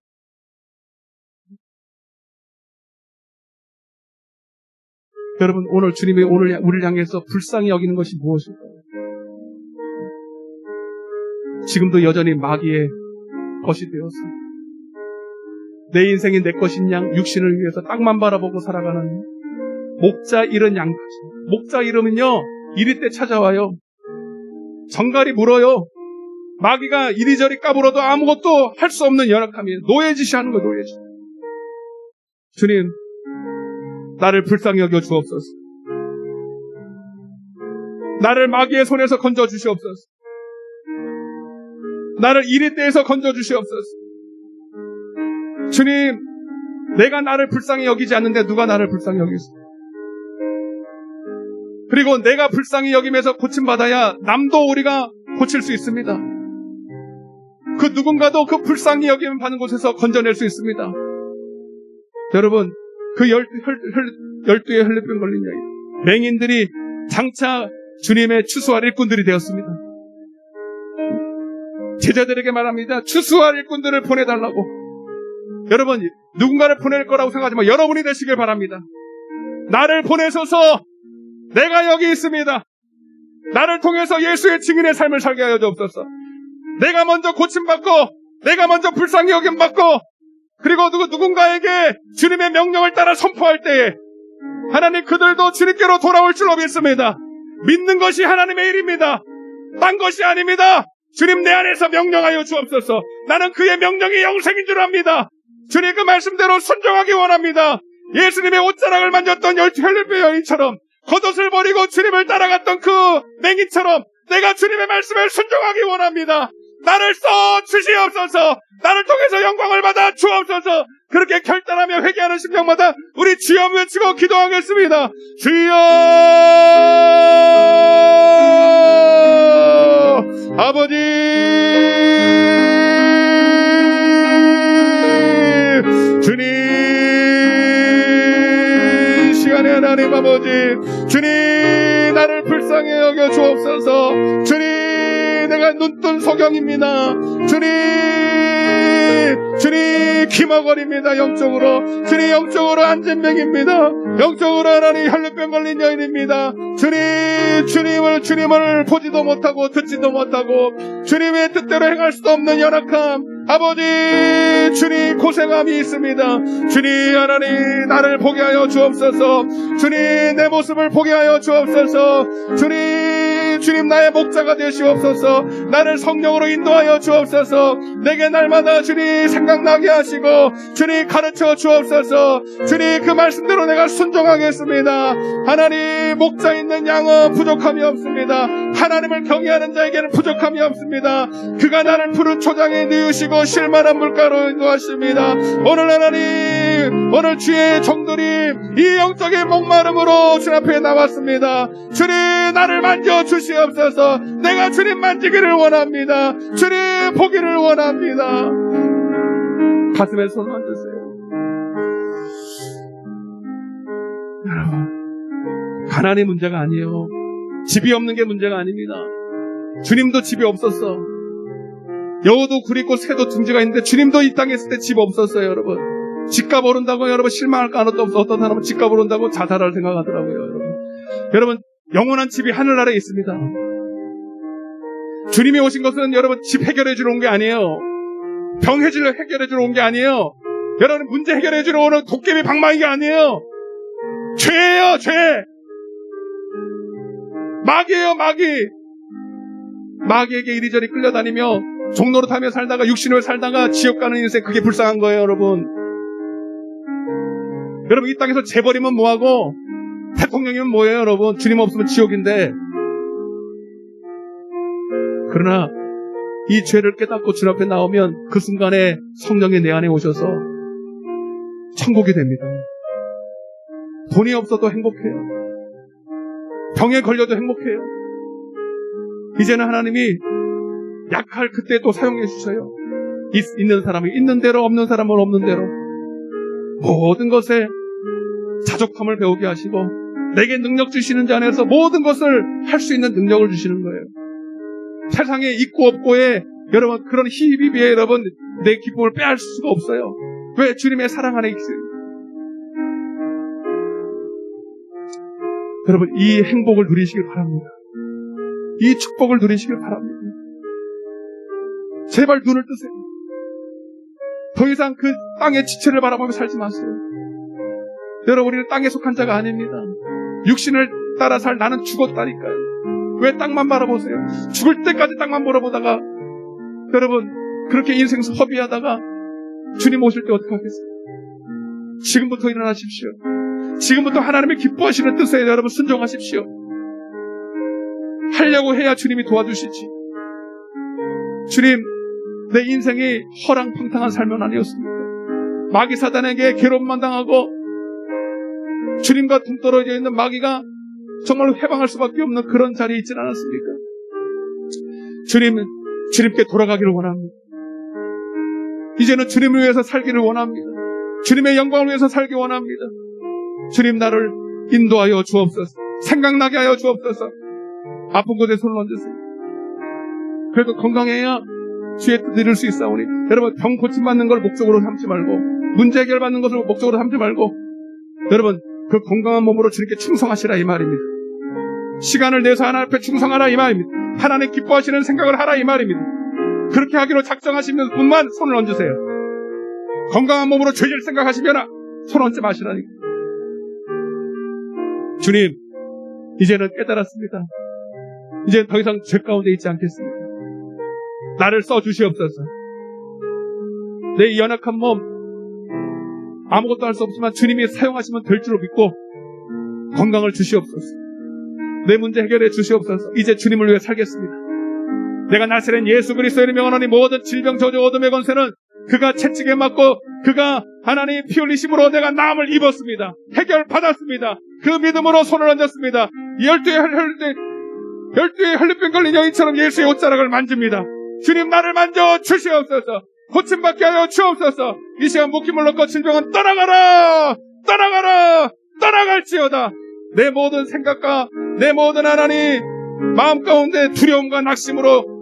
여러분, 오늘 주님이 오늘 우리를 향해서 불쌍히 여기는 것이 무엇일까요? 지금도 여전히 마귀의 것이 되어서 내 인생이 내 것인 양 육신을 위해서 땅만 바라보고 살아가는 목자 잃은 양같이. 목자 잃으면요, 이리 때 찾아와요. 정갈이 물어요. 마귀가 이리저리 까불어도 아무것도 할 수 없는 연약함이에요. 노예짓이 하는 거예요. 노예짓. 주님, 나를 불쌍히 여겨 주옵소서. 나를 마귀의 손에서 건져 주시옵소서. 나를 이리 때에서 건져 주시옵소서. 주님, 내가 나를 불쌍히 여기지 않는데 누가 나를 불쌍히 여기겠어요? 그리고 내가 불쌍히 여김에서 고침받아야 남도 우리가 고칠 수 있습니다. 그 누군가도 그 불쌍히 여김을 받는 곳에서 건져낼 수 있습니다. 여러분, 그 12의 혈류병 걸린 여인, 맹인들이 장차 주님의 추수할 일꾼들이 되었습니다. 제자들에게 말합니다. 추수할 일꾼들을 보내달라고. 여러분, 누군가를 보낼 거라고 생각하지 마. 여러분이 되시길 바랍니다. 나를 보내셔서 내가 여기 있습니다. 나를 통해서 예수의 증인의 삶을 살게 하여 주옵소서. 내가 먼저 고침받고, 내가 먼저 불쌍히 여김받고, 그리고 누군가에게 주님의 명령을 따라 선포할 때에 하나님, 그들도 주님께로 돌아올 줄 믿습니다. 믿는 것이 하나님의 일입니다. 딴 것이 아닙니다. 주님, 내 안에서 명령하여 주옵소서. 나는 그의 명령이 영생인 줄 압니다. 주님, 그 말씀대로 순종하기 원합니다. 예수님의 옷자락을 만졌던 혈류병 여인처럼, 겉옷을 버리고 주님을 따라갔던 그 맹인처럼 내가 주님의 말씀을 순종하기 원합니다. 나를 써 주시옵소서. 나를 통해서 영광을 받아 주옵소서. 그렇게 결단하며 회개하는 심령마다 우리 주여 외치고 기도하겠습니다. 주여! 아버지! 주님! 이 시간에 하나님 아버지, 주님, 나를 불쌍히 여겨 주옵소서. 주님, 내가 눈뜬 소경입니다. 주님, 주님 기머거립니다. 영적으로. 주님 영적으로 안진병입니다. 영적으로 하나님 혈루병 걸린 여인입니다. 주님을 보지도 못하고 듣지도 못하고 주님의 뜻대로 행할 수도 없는 연약함, 아버지 주님 고생함이 있습니다. 주님 하나님 나를 보게 하여 주옵소서. 주님 내 모습을 보게 하여 주옵소서. 주님 나의 목자가 되시옵소서. 나를 성령으로 인도하여 주옵소서. 내게 날마다 주님 생각나게 하시고 주님 가르쳐 주옵소서. 주님 그 말씀대로 내가 순종하겠습니다. 하나님 목자 있는 양은 부족함이 없습니다. 하나님을 경외하는 자에게는 부족함이 없습니다. 그가 나를 푸른 초장에 누우시고 쉴만한 물가로 인도하십니다. 오늘 하나님 오늘 주의 종들이 이 영적인 목마름으로 주님 앞에 나왔습니다. 주님 나를 만져 주시옵소서. 내가 주님 만지기를 원합니다. 주님 보기를 원합니다. 가슴에 손 얹으세요. 여러분 가난이 문제가 아니에요. 집이 없는 게 문제가 아닙니다. 주님도 집이 없었어. 여우도 굴 있고 새도 둥지가 있는데 주님도 이 땅에 있을 때 집 없었어요. 여러분 집값 오른다고 여러분 실망할 까놓도 없어. 어떤 사람은 집값 오른다고 자살할 생각하더라고요. 여러분 영원한 집이 하늘나라에 있습니다. 주님이 오신 것은 여러분 집 해결해 주러 온 게 아니에요. 병 해결해 주러 온 게 아니에요. 여러분 문제 해결해 주러 오는 도깨비 방망이가 아니에요. 죄예요. 죄. 마귀예요. 마귀. 마귀에게 이리저리 끌려다니며 종로로 타며 살다가 육신을 살다가 지옥 가는 인생, 그게 불쌍한 거예요. 여러분 이 땅에서 재벌이면 뭐하고 대통령이면 뭐예요. 여러분 주님 없으면 지옥인데, 그러나 이 죄를 깨닫고 주님 앞에 나오면 그 순간에 성령이 내 안에 오셔서 천국이 됩니다. 돈이 없어도 행복해요. 병에 걸려도 행복해요. 이제는 하나님이 약할 그때 또 사용해 주셔요. 있는 사람이 있는 대로, 없는 사람은 없는 대로 모든 것에 자족함을 배우게 하시고 내게 능력 주시는 자 안에서 모든 것을 할 수 있는 능력을 주시는 거예요. 세상에 있고 없고에 여러분 그런 희비비에 여러분 내 기쁨을 빼앗을 수가 없어요. 왜? 주님의 사랑 안에 있어요. 여러분 이 행복을 누리시길 바랍니다. 이 축복을 누리시길 바랍니다. 제발 눈을 뜨세요. 더 이상 그 땅의 지체를 바라보며 살지 마세요. 여러분 우리는 땅에 속한 자가 아닙니다. 육신을 따라 살 나는 죽었다니까요. 왜 땅만 바라보세요? 죽을 때까지 땅만 바라보다가 여러분 그렇게 인생 허비하다가 주님 오실 때 어떻게 하겠어요? 지금부터 일어나십시오. 지금부터 하나님의 기뻐하시는 뜻에 여러분 순종하십시오. 하려고 해야 주님이 도와주시지. 주님 내 인생이 허랑방탕한 삶은 아니었습니다. 마귀 사단에게 괴롭만 당하고 주님과 동떨어져 있는 마귀가 정말 해방할 수밖에 없는 그런 자리에 있진 않았습니까? 주님께 돌아가기를 원합니다. 이제는 주님을 위해서 살기를 원합니다. 주님의 영광을 위해서 살기 원합니다. 주님 나를 인도하여 주옵소서. 생각나게 하여 주옵소서. 아픈 곳에 손을 얹으세요. 그래도 건강해야 주의 뜻을 이룰 수 있사오니 여러분 병 고침받는 걸 목적으로 삼지 말고 문제 해결받는 것을 목적으로 삼지 말고 여러분 그 건강한 몸으로 주님께 충성하시라 이 말입니다. 시간을 내서 하나님 앞에 충성하라 이 말입니다. 하나님 기뻐하시는 생각을 하라 이 말입니다. 그렇게 하기로 작정하시는 분만 손을 얹으세요. 건강한 몸으로 죄질 생각하시면 손 얹지 마시라니까. 주님 이제는 깨달았습니다. 이제 더 이상 죄 가운데 있지 않겠습니다. 나를 써주시옵소서. 내 연약한 몸 아무것도 할 수 없지만 주님이 사용하시면 될 줄로 믿고 건강을 주시옵소서. 내 문제 해결해 주시옵소서. 이제 주님을 위해 살겠습니다. 내가 나사렛 예수 그리스도의 명하노니 모든 질병 저주 어둠의 권세는 그가 채찍에 맞고 그가 하나님 피 흘리심으로 내가 나음을 입었습니다. 해결받았습니다. 그 믿음으로 손을 얹었습니다. 12의 혈루병 걸린 여인처럼 예수의 옷자락을 만집니다. 주님 나를 만져 주시옵소서. 고침받게 하여 주옵소서. 이 시간 목힘을 놓고 질병은 떠나가라 떠나가라 떠나갈지어다. 내 모든 생각과 내 모든 하나님 마음 가운데 두려움과 낙심으로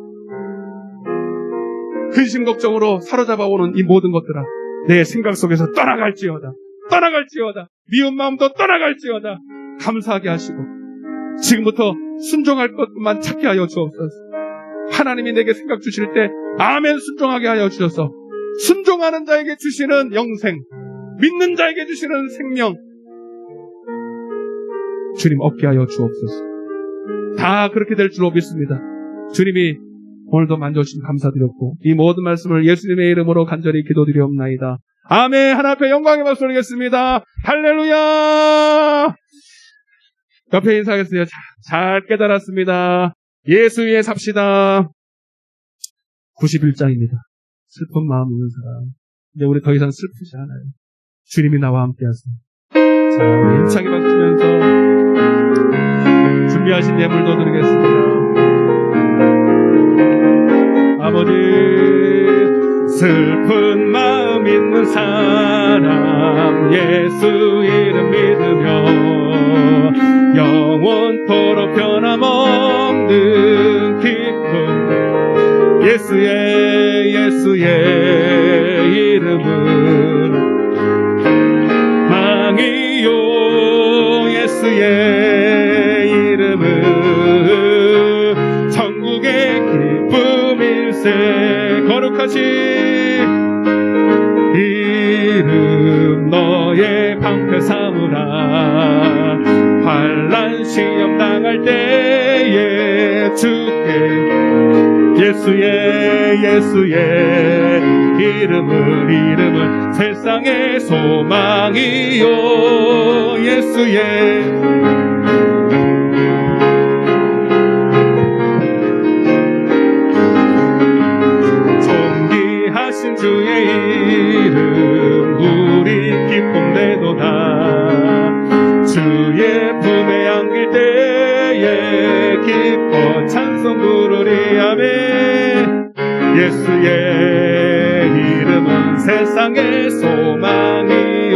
근심 걱정으로 사로잡아오는 이 모든 것들아, 내 생각 속에서 떠나갈지어다. 미운 마음도 떠나갈지어다. 감사하게 하시고 지금부터 순종할 것만 찾게 하여 주옵소서. 하나님이 내게 생각 주실 때 아멘 순종하게 하여 주셔서 순종하는 자에게 주시는 영생, 믿는 자에게 주시는 생명 주님 얻게 하여 주옵소서. 다 그렇게 될 줄로 믿습니다. 주님이 오늘도 만져주신 감사드렸고 이 모든 말씀을 예수님의 이름으로 간절히 기도드리옵나이다. 아멘. 하나님 앞에 영광의 박수 드리겠습니다. 할렐루야. 옆에 인사하겠습니다. 잘 깨달았습니다. 예수 위에 삽시다. 91장입니다. 슬픈 마음 있는 사람. 이제 우리 더 이상 슬프지 않아요. 주님이 나와 함께 하세요. 자, 우리 힘차게 박수면서 준비하신 예물도 드리겠습니다. 아버지, 슬픈 마음 있는 사람 예수 이름 믿으며 영원토록 변함없는 기쁨 예수의 이름은 망이요 예수의 이름은 천국의 기쁨일세 거룩하신 이름 너의 방패 삼으라 환난 시험 당할 때에 주께 예수의 이름은 세상의 소망이요 예수의 존귀하신 주의 이름 우리 기쁨 내도다 주의 품에 안길 때에 기뻐 찬송 부르리 아멘 예수의 이름은 세상의 소망이요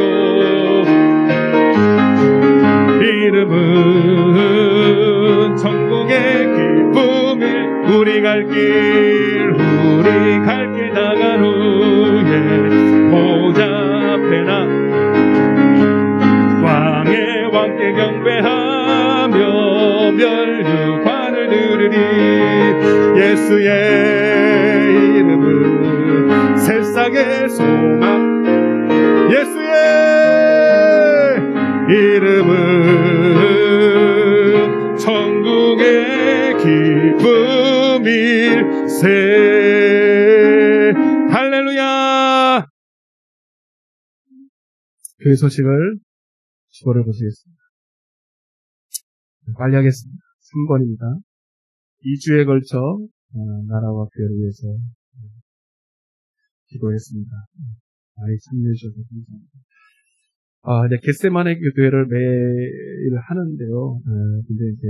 이름은 천국의 기쁨이 우리 갈 길 나간 후에 보좌 앞에 나 왕의 왕께 경배하며 멸류관을 들으리 예수의 이름은 세상의 소망 예수의 이름은 천국의 기쁨일세 할렐루야. 교회 소식을 집어를 보시겠습니다. 빨리 하겠습니다. 3번입니다. 2주에 걸쳐 나라와 교회를 위해서 기도했습니다. 많이 참여해 주셔서 감사합니다. 이제 겟세마네 교회를 매일 하는데요. 근데 이제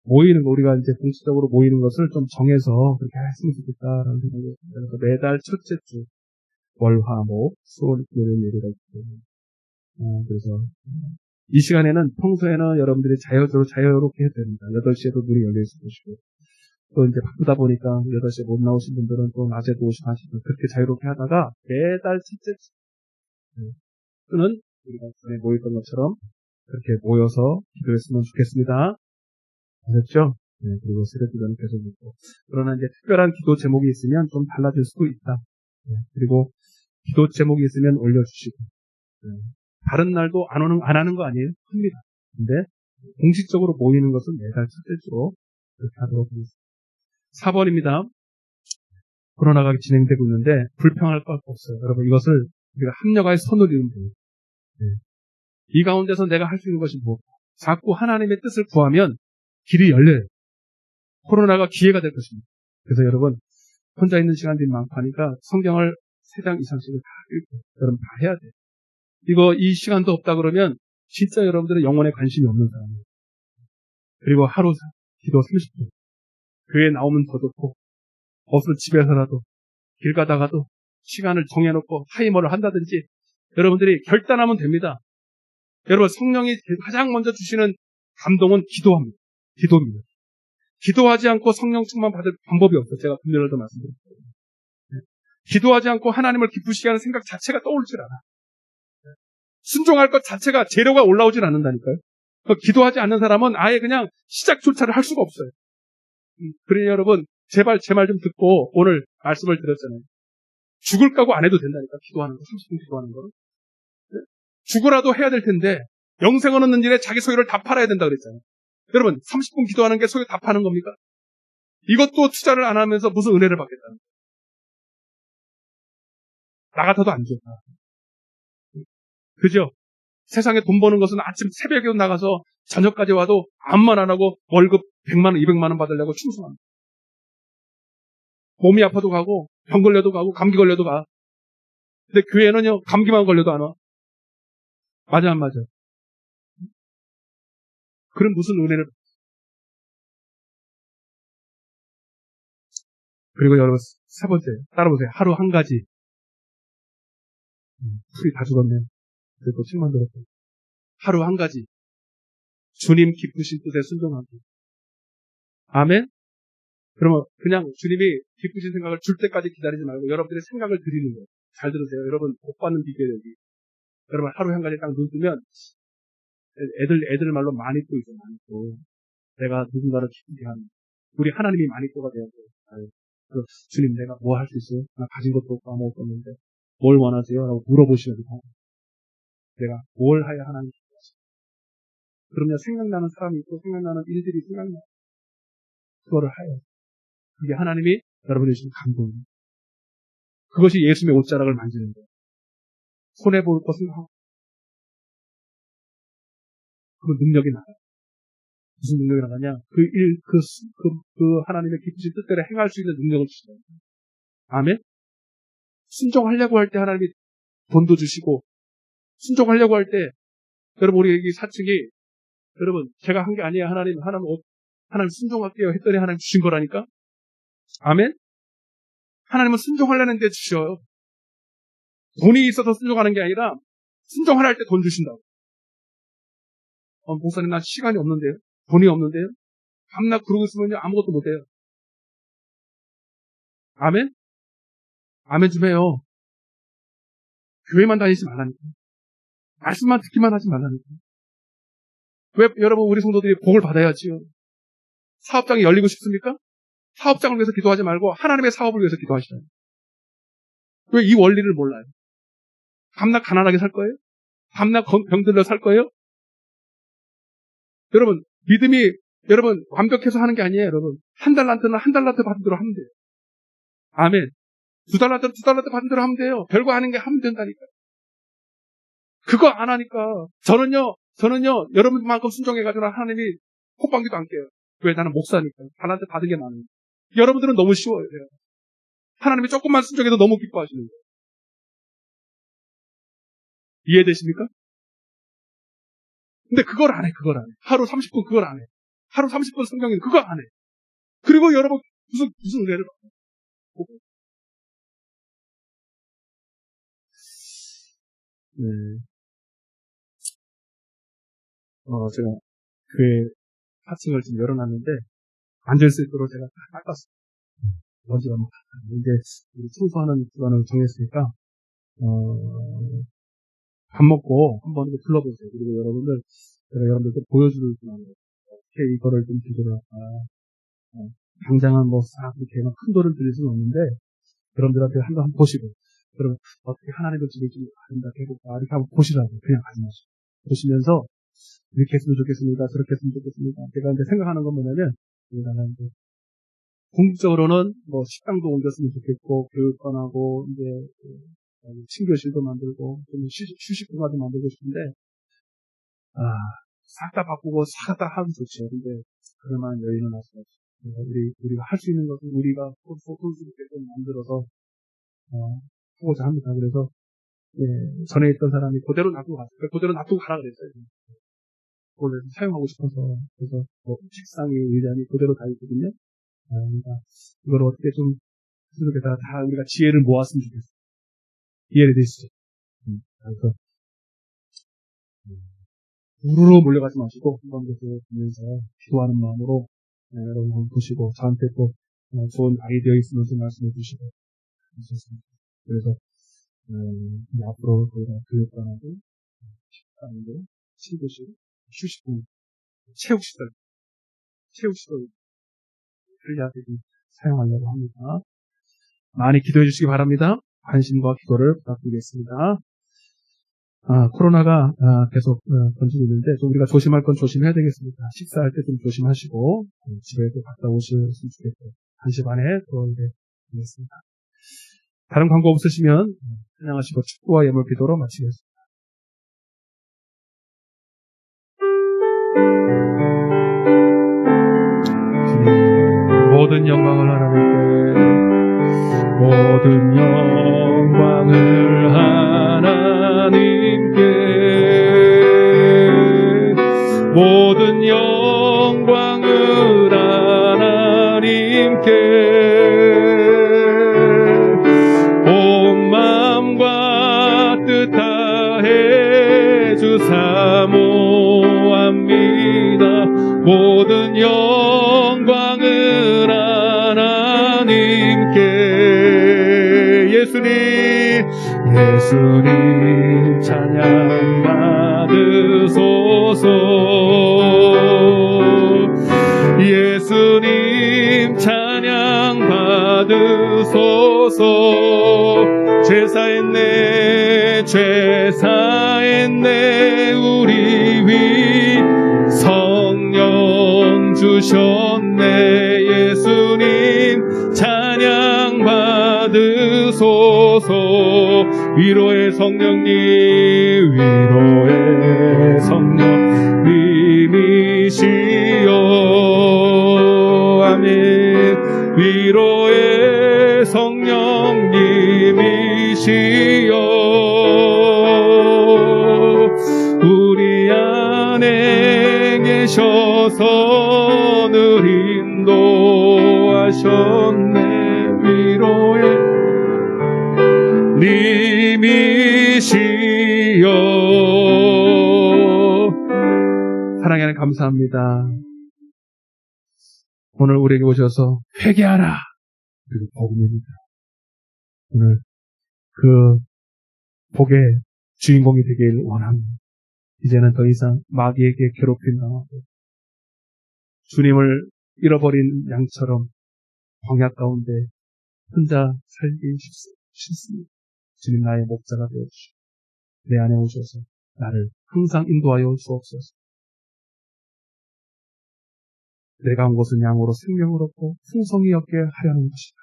모이는 거 우리가 이제 공식적으로 모이는 것을 좀 정해서 그렇게 했으면 좋겠다라는 생각이 듭니다. 그래서 매달 첫째 주 월화목 수월 교회를 예배가 있기 때문에 그래서 이 시간에는 평소에는 여러분들이 자유롭게 해도 됩니다. 8시에도 문이 열려 있을 것이고 또 이제 바쁘다 보니까 8시에 못 나오신 분들은 또 낮에도 오시고 하시고 그렇게 자유롭게 하다가 매달 첫째 주 또는 우리가 전에 모였던 것처럼 그렇게 모여서 기도했으면 좋겠습니다. 아셨죠? 네, 그리고 세례기도는 계속 있고. 그러나 이제 특별한 기도 제목이 있으면 좀 달라질 수도 있다. 네, 그리고 기도 제목이 있으면 올려주시고. 네, 다른 날도 안 하는 거 아니에요? 합니다. 근데 공식적으로 모이는 것은 매달 첫째 주로 그렇게 하도록 하겠습니다. 4번입니다. 코로나가 진행되고 있는데 불평할 것 없어요. 여러분 이것을 우리가 합력하여 선을 이루면 돼요. 네. 이 가운데서 내가 할 수 있는 것이 무엇인가? 자꾸 하나님의 뜻을 구하면 길이 열려요. 코로나가 기회가 될 것입니다. 그래서 여러분 혼자 있는 시간들이 많고 하니까 성경을 3장 이상씩을 다 읽고 여러분 다 해야 돼요. 이 시간도 없다 그러면 진짜 여러분들은 영혼에 관심이 없는 사람이에요. 그리고 하루 기도 30분 교회에 나오면 더 좋고 없으면 집에서라도 길 가다가도 시간을 정해놓고 타이머를 한다든지 여러분들이 결단하면 됩니다. 여러분 성령이 가장 먼저 주시는 감동은 기도입니다. 기도하지 않고 성령 충만 받을 방법이 없어요. 제가 분명히도 말씀드렸어요. 기도하지 않고 하나님을 기쁘시게 하는 생각 자체가 떠오르질 않아. 순종할 것 자체가 재료가 올라오질 않는다니까요. 기도하지 않는 사람은 아예 그냥 시작조차를 할 수가 없어요. 그러니 여러분, 제발 제 말 좀 듣고 오늘 말씀을 드렸잖아요. 죽을 각오 안 해도 된다니까, 기도하는 거, 30분 기도하는 거는. 죽으라도 해야 될 텐데, 영생을 얻는 일에 자기 소유를 다 팔아야 된다 그랬잖아요. 여러분, 30분 기도하는 게 소유 다 파는 겁니까? 이것도 투자를 안 하면서 무슨 은혜를 받겠다는 거예요. 나 같아도 안 좋다. 그죠? 세상에 돈 버는 것은 아침 새벽에 나가서 저녁까지 와도 아무만 안 하고 월급 100만 원, 200만 원 받으려고 충성합니다. 몸이 아파도 가고 병 걸려도 가고 감기 걸려도 가. 근데 교회는요, 감기만 걸려도 안 와. 맞아 안 맞아? 그럼 무슨 은혜를. 그리고 여러분, 세 번째 따라보세요. 하루 한 가지. 풀이 다 죽었네. 그래도 책만 들었고. 하루 한 가지. 주님 기쁘신 뜻에 순종하기. 아멘? 그러면 그냥 주님이 기쁘신 생각을 줄 때까지 기다리지 말고 여러분들의 생각을 드리는 거예요. 잘 들으세요. 여러분 복 받는 비결이 여기. 여러분 하루에 한 가지 딱 눈 뜨면 애들 말로 마니또 있어. 마니또. 내가 누군가를 기쁘게 하는. 우리 하나님이 마니또가 되어서 주님 내가 뭐 할 수 있어요? 나 가진 것도 없고 아무것도 없는데 뭘 원하세요? 라고 물어보시면 내가 뭘 하야 하나님 기뻐하세요? 그러면 생각나는 사람이 있고 생각나는 일들이 생각나. 그거를 하여. 그게 하나님이 여러분이 주신 감동입니다. 그것이 예수님의 옷자락을 만지는 거예요. 손해볼 것은 하고. 그 능력이 나가요. 무슨 능력이 나가냐? 그 하나님의 기쁘신 뜻대로 행할 수 있는 능력을 주시는 거예요. 아멘? 순종하려고 할 때 하나님이 돈도 주시고, 순종하려고 할 때, 여러분, 우리 여기 사측이, 여러분, 제가 한 게 아니에요. 하나님 순종할게요. 했더니 하나님 주신 거라니까? 아멘? 하나님은 순종하려는 데 주셔요. 돈이 있어서 순종하는 게 아니라, 순종하려 할 때 돈 주신다고. 목사님, 나 시간이 없는데요? 돈이 없는데요? 밤낮 그러고 있으면 아무것도 못해요. 아멘? 아멘 좀 해요. 교회만 다니지 말라니까. 말씀만 듣기만 하지 말라니까. 왜 여러분 우리 성도들이 복을 받아야지요. 사업장이 열리고 싶습니까? 사업장을 위해서 기도하지 말고 하나님의 사업을 위해서 기도하시라요. 왜 이 원리를 몰라요? 밤낮 가난하게 살 거예요? 밤낮 병들려 살 거예요? 여러분 믿음이 여러분 완벽해서 하는 게 아니에요. 여러분 한 달란트는 한 달란트 받은 대로 하면 돼요. 아멘. 두 달란트 받은 대로 하면 돼요. 별거 하는 게 하면 된다니까요. 그거 안 하니까 저는요 여러분만큼 순종해가지고 하나님이 콧방귀도 안 껴요. 왜? 나는 목사니까. 달란트 받은 게 많으니까. 여러분들은 너무 쉬워요. 하나님이 조금만 순종해도 너무 기뻐하시는 거예요. 이해되십니까? 근데 그걸 안 해. 하루 30분 그걸 안 해. 하루 30분 성경에 그거 안 해. 그리고 여러분 무슨 은혜를 받아요. 네. 제가 교회 파층을 지금 열어놨는데 앉을 수 있도록 제가 딱 닦았어요. 먼지가 막 이제 우리 청소하는 기간을 정했으니까 밥 먹고 한번 둘러보세요. 그리고 제가 여러분들께 보여줄 거예요. 어떻게 이거를 좀 기도를 할까. 당장은 싹 이렇게 큰 돈을 들일 수는 없는데 여러분들한테 한번 보시고 여러분 어떻게 하나님의 집을 좀 아름답게 해볼까 이렇게 한번 보시라고 그냥 하지 마시고 보시면서 이렇게 했으면 좋겠습니다. 저렇게 했으면 좋겠습니다. 제가 이제 생각하는 건 뭐냐면 궁극적으로는 식당도 옮겼으면 좋겠고 교육관하고 이제 친교실도 만들고 좀 휴식 공간도 만들고 싶은데 싹 다 바꾸고 싹 다 하면 좋죠. 근데 그럴만한 여유는 없어요. 우리가 할 수 있는 것은 우리가 손수있게 좀 만들어서 하고자 합니다. 그래서 전에 있던 사람이 그대로 놔두고 갔어요. 그대로 놔두고 가라 그랬어요. 원래 사용하고 싶어서 그래서 책상이 의자니 그대로 다 있거든요. 그러니까 이걸 어떻게 좀 그래서 다 우리가 지혜를 모았으면 좋겠어요. 이해를 되시죠? 그래서 우르르 몰려가지 마시고 한번 보면서 기도하는 마음으로 여러분 보시고 저한테 또 좋은 아이디어 있으면 좀 말씀해 주시고 그래서 이제 앞으로 저희가 교육관하고 식당도 친구실, 휴식분, 체육시설 편리하게 사용하려고 합니다. 많이 기도해 주시기 바랍니다. 관심과 기도를 부탁드리겠습니다. 코로나가 계속 번지고 있는데 좀 우리가 조심할 건 조심해야 되겠습니다. 식사할 때 좀 조심하시고 집에도 갔다 오셨으면 좋겠고 1시 반에 들어오게 되겠습니다. 다른 광고 없으시면 찬양하시고 축구와 예물 기도로 마치겠습니다. 모든 영광을 하나님께, 모든 영광을 하나님께, 모든 영광을 하나님께, 온 마음과 뜻 다해 주사 모합니다. 모든 영광을 하나님께. 예수님 찬양 받으소서. 예수님 찬양 받으소서. 죄사했네 우리 위 성령 주셨네. 예수님 찬양 받으소서. 위로의 성령님이시여. 아멘. 위로의 성령님이시여. 우리 안에 계셔서 늘 인도하셨네. 위로의 님이시여. 사랑의 하나님 감사합니다. 오늘 우리에게 오셔서 회개하라. 그리고 복음입니다. 오늘 그 복의 주인공이 되길 원합니다. 이제는 더 이상 마귀에게 괴롭힘 당하고 주님을 잃어버린 양처럼 광야 가운데 혼자 살기 싫습니다. 주님 나의 목자가 되어주시고 내 안에 오셔서 나를 항상 인도하여 주옵소서. 내가 온 것은 양으로 생명을 얻고 풍성히 얻게 하려는 것이다.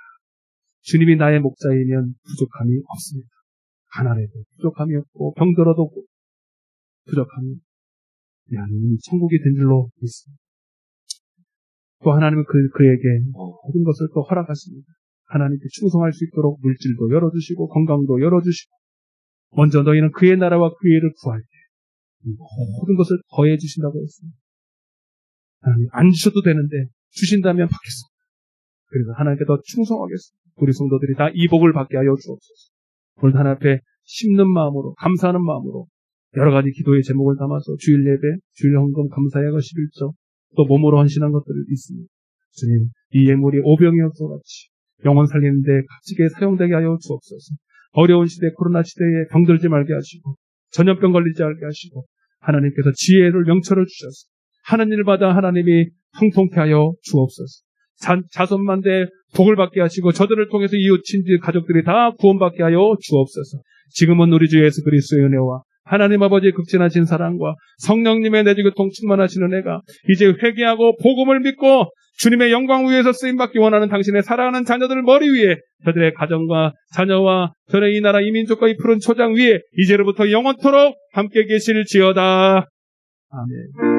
주님이 나의 목자이면 부족함이 없습니다. 가난해도 부족함이 없고 병들어도 부족함이 없고 하나님이 천국이 된 줄로 믿습니다. 또 하나님은 그에게 모든 것을 또 허락하십니다. 하나님께 충성할 수 있도록 물질도 열어주시고 건강도 열어주시고 먼저 너희는 그의 나라와 그의 일을 구할 때 모든 것을 더해 주신다고 했습니다. 하나님 안 주셔도 되는데 주신다면 받겠습니다. 그래서 하나님께 더 충성하겠습니다. 우리 성도들이 다 이 복을 받게 하여 주옵소서. 오늘 하나님 앞에 심는 마음으로 감사하는 마음으로 여러 가지 기도의 제목을 담아서 주일 예배, 주일 헌금, 감사예가 11조 또 몸으로 헌신한 것들을 있습니다. 주님 이 예물이 오병이어서 같이 영혼 살리는데 값지게 사용되게 하여 주옵소서. 어려운 시대 코로나 시대에 병들지 말게 하시고 전염병 걸리지 않게 하시고 하나님께서 지혜를 명철을 주셔서 하는 일 받아 하나님이 통통케 하여 주옵소서. 자손만대 복을 받게 하시고 저들을 통해서 이웃 친지 가족들이 다 구원받게 하여 주옵소서. 지금은 우리 주 예수 그리스도의 은혜와 하나님 아버지의 극진하신 사랑과 성령님의 내주교통 충만하시는 은혜가 이제 회개하고 복음을 믿고 주님의 영광 위에서 쓰임받기 원하는 당신의 사랑하는 자녀들 머리 위에 저들의 가정과 자녀와 전의 이 나라 이 민족과 이 푸른 초장 위에 이제로부터 영원토록 함께 계실지어다. 아멘.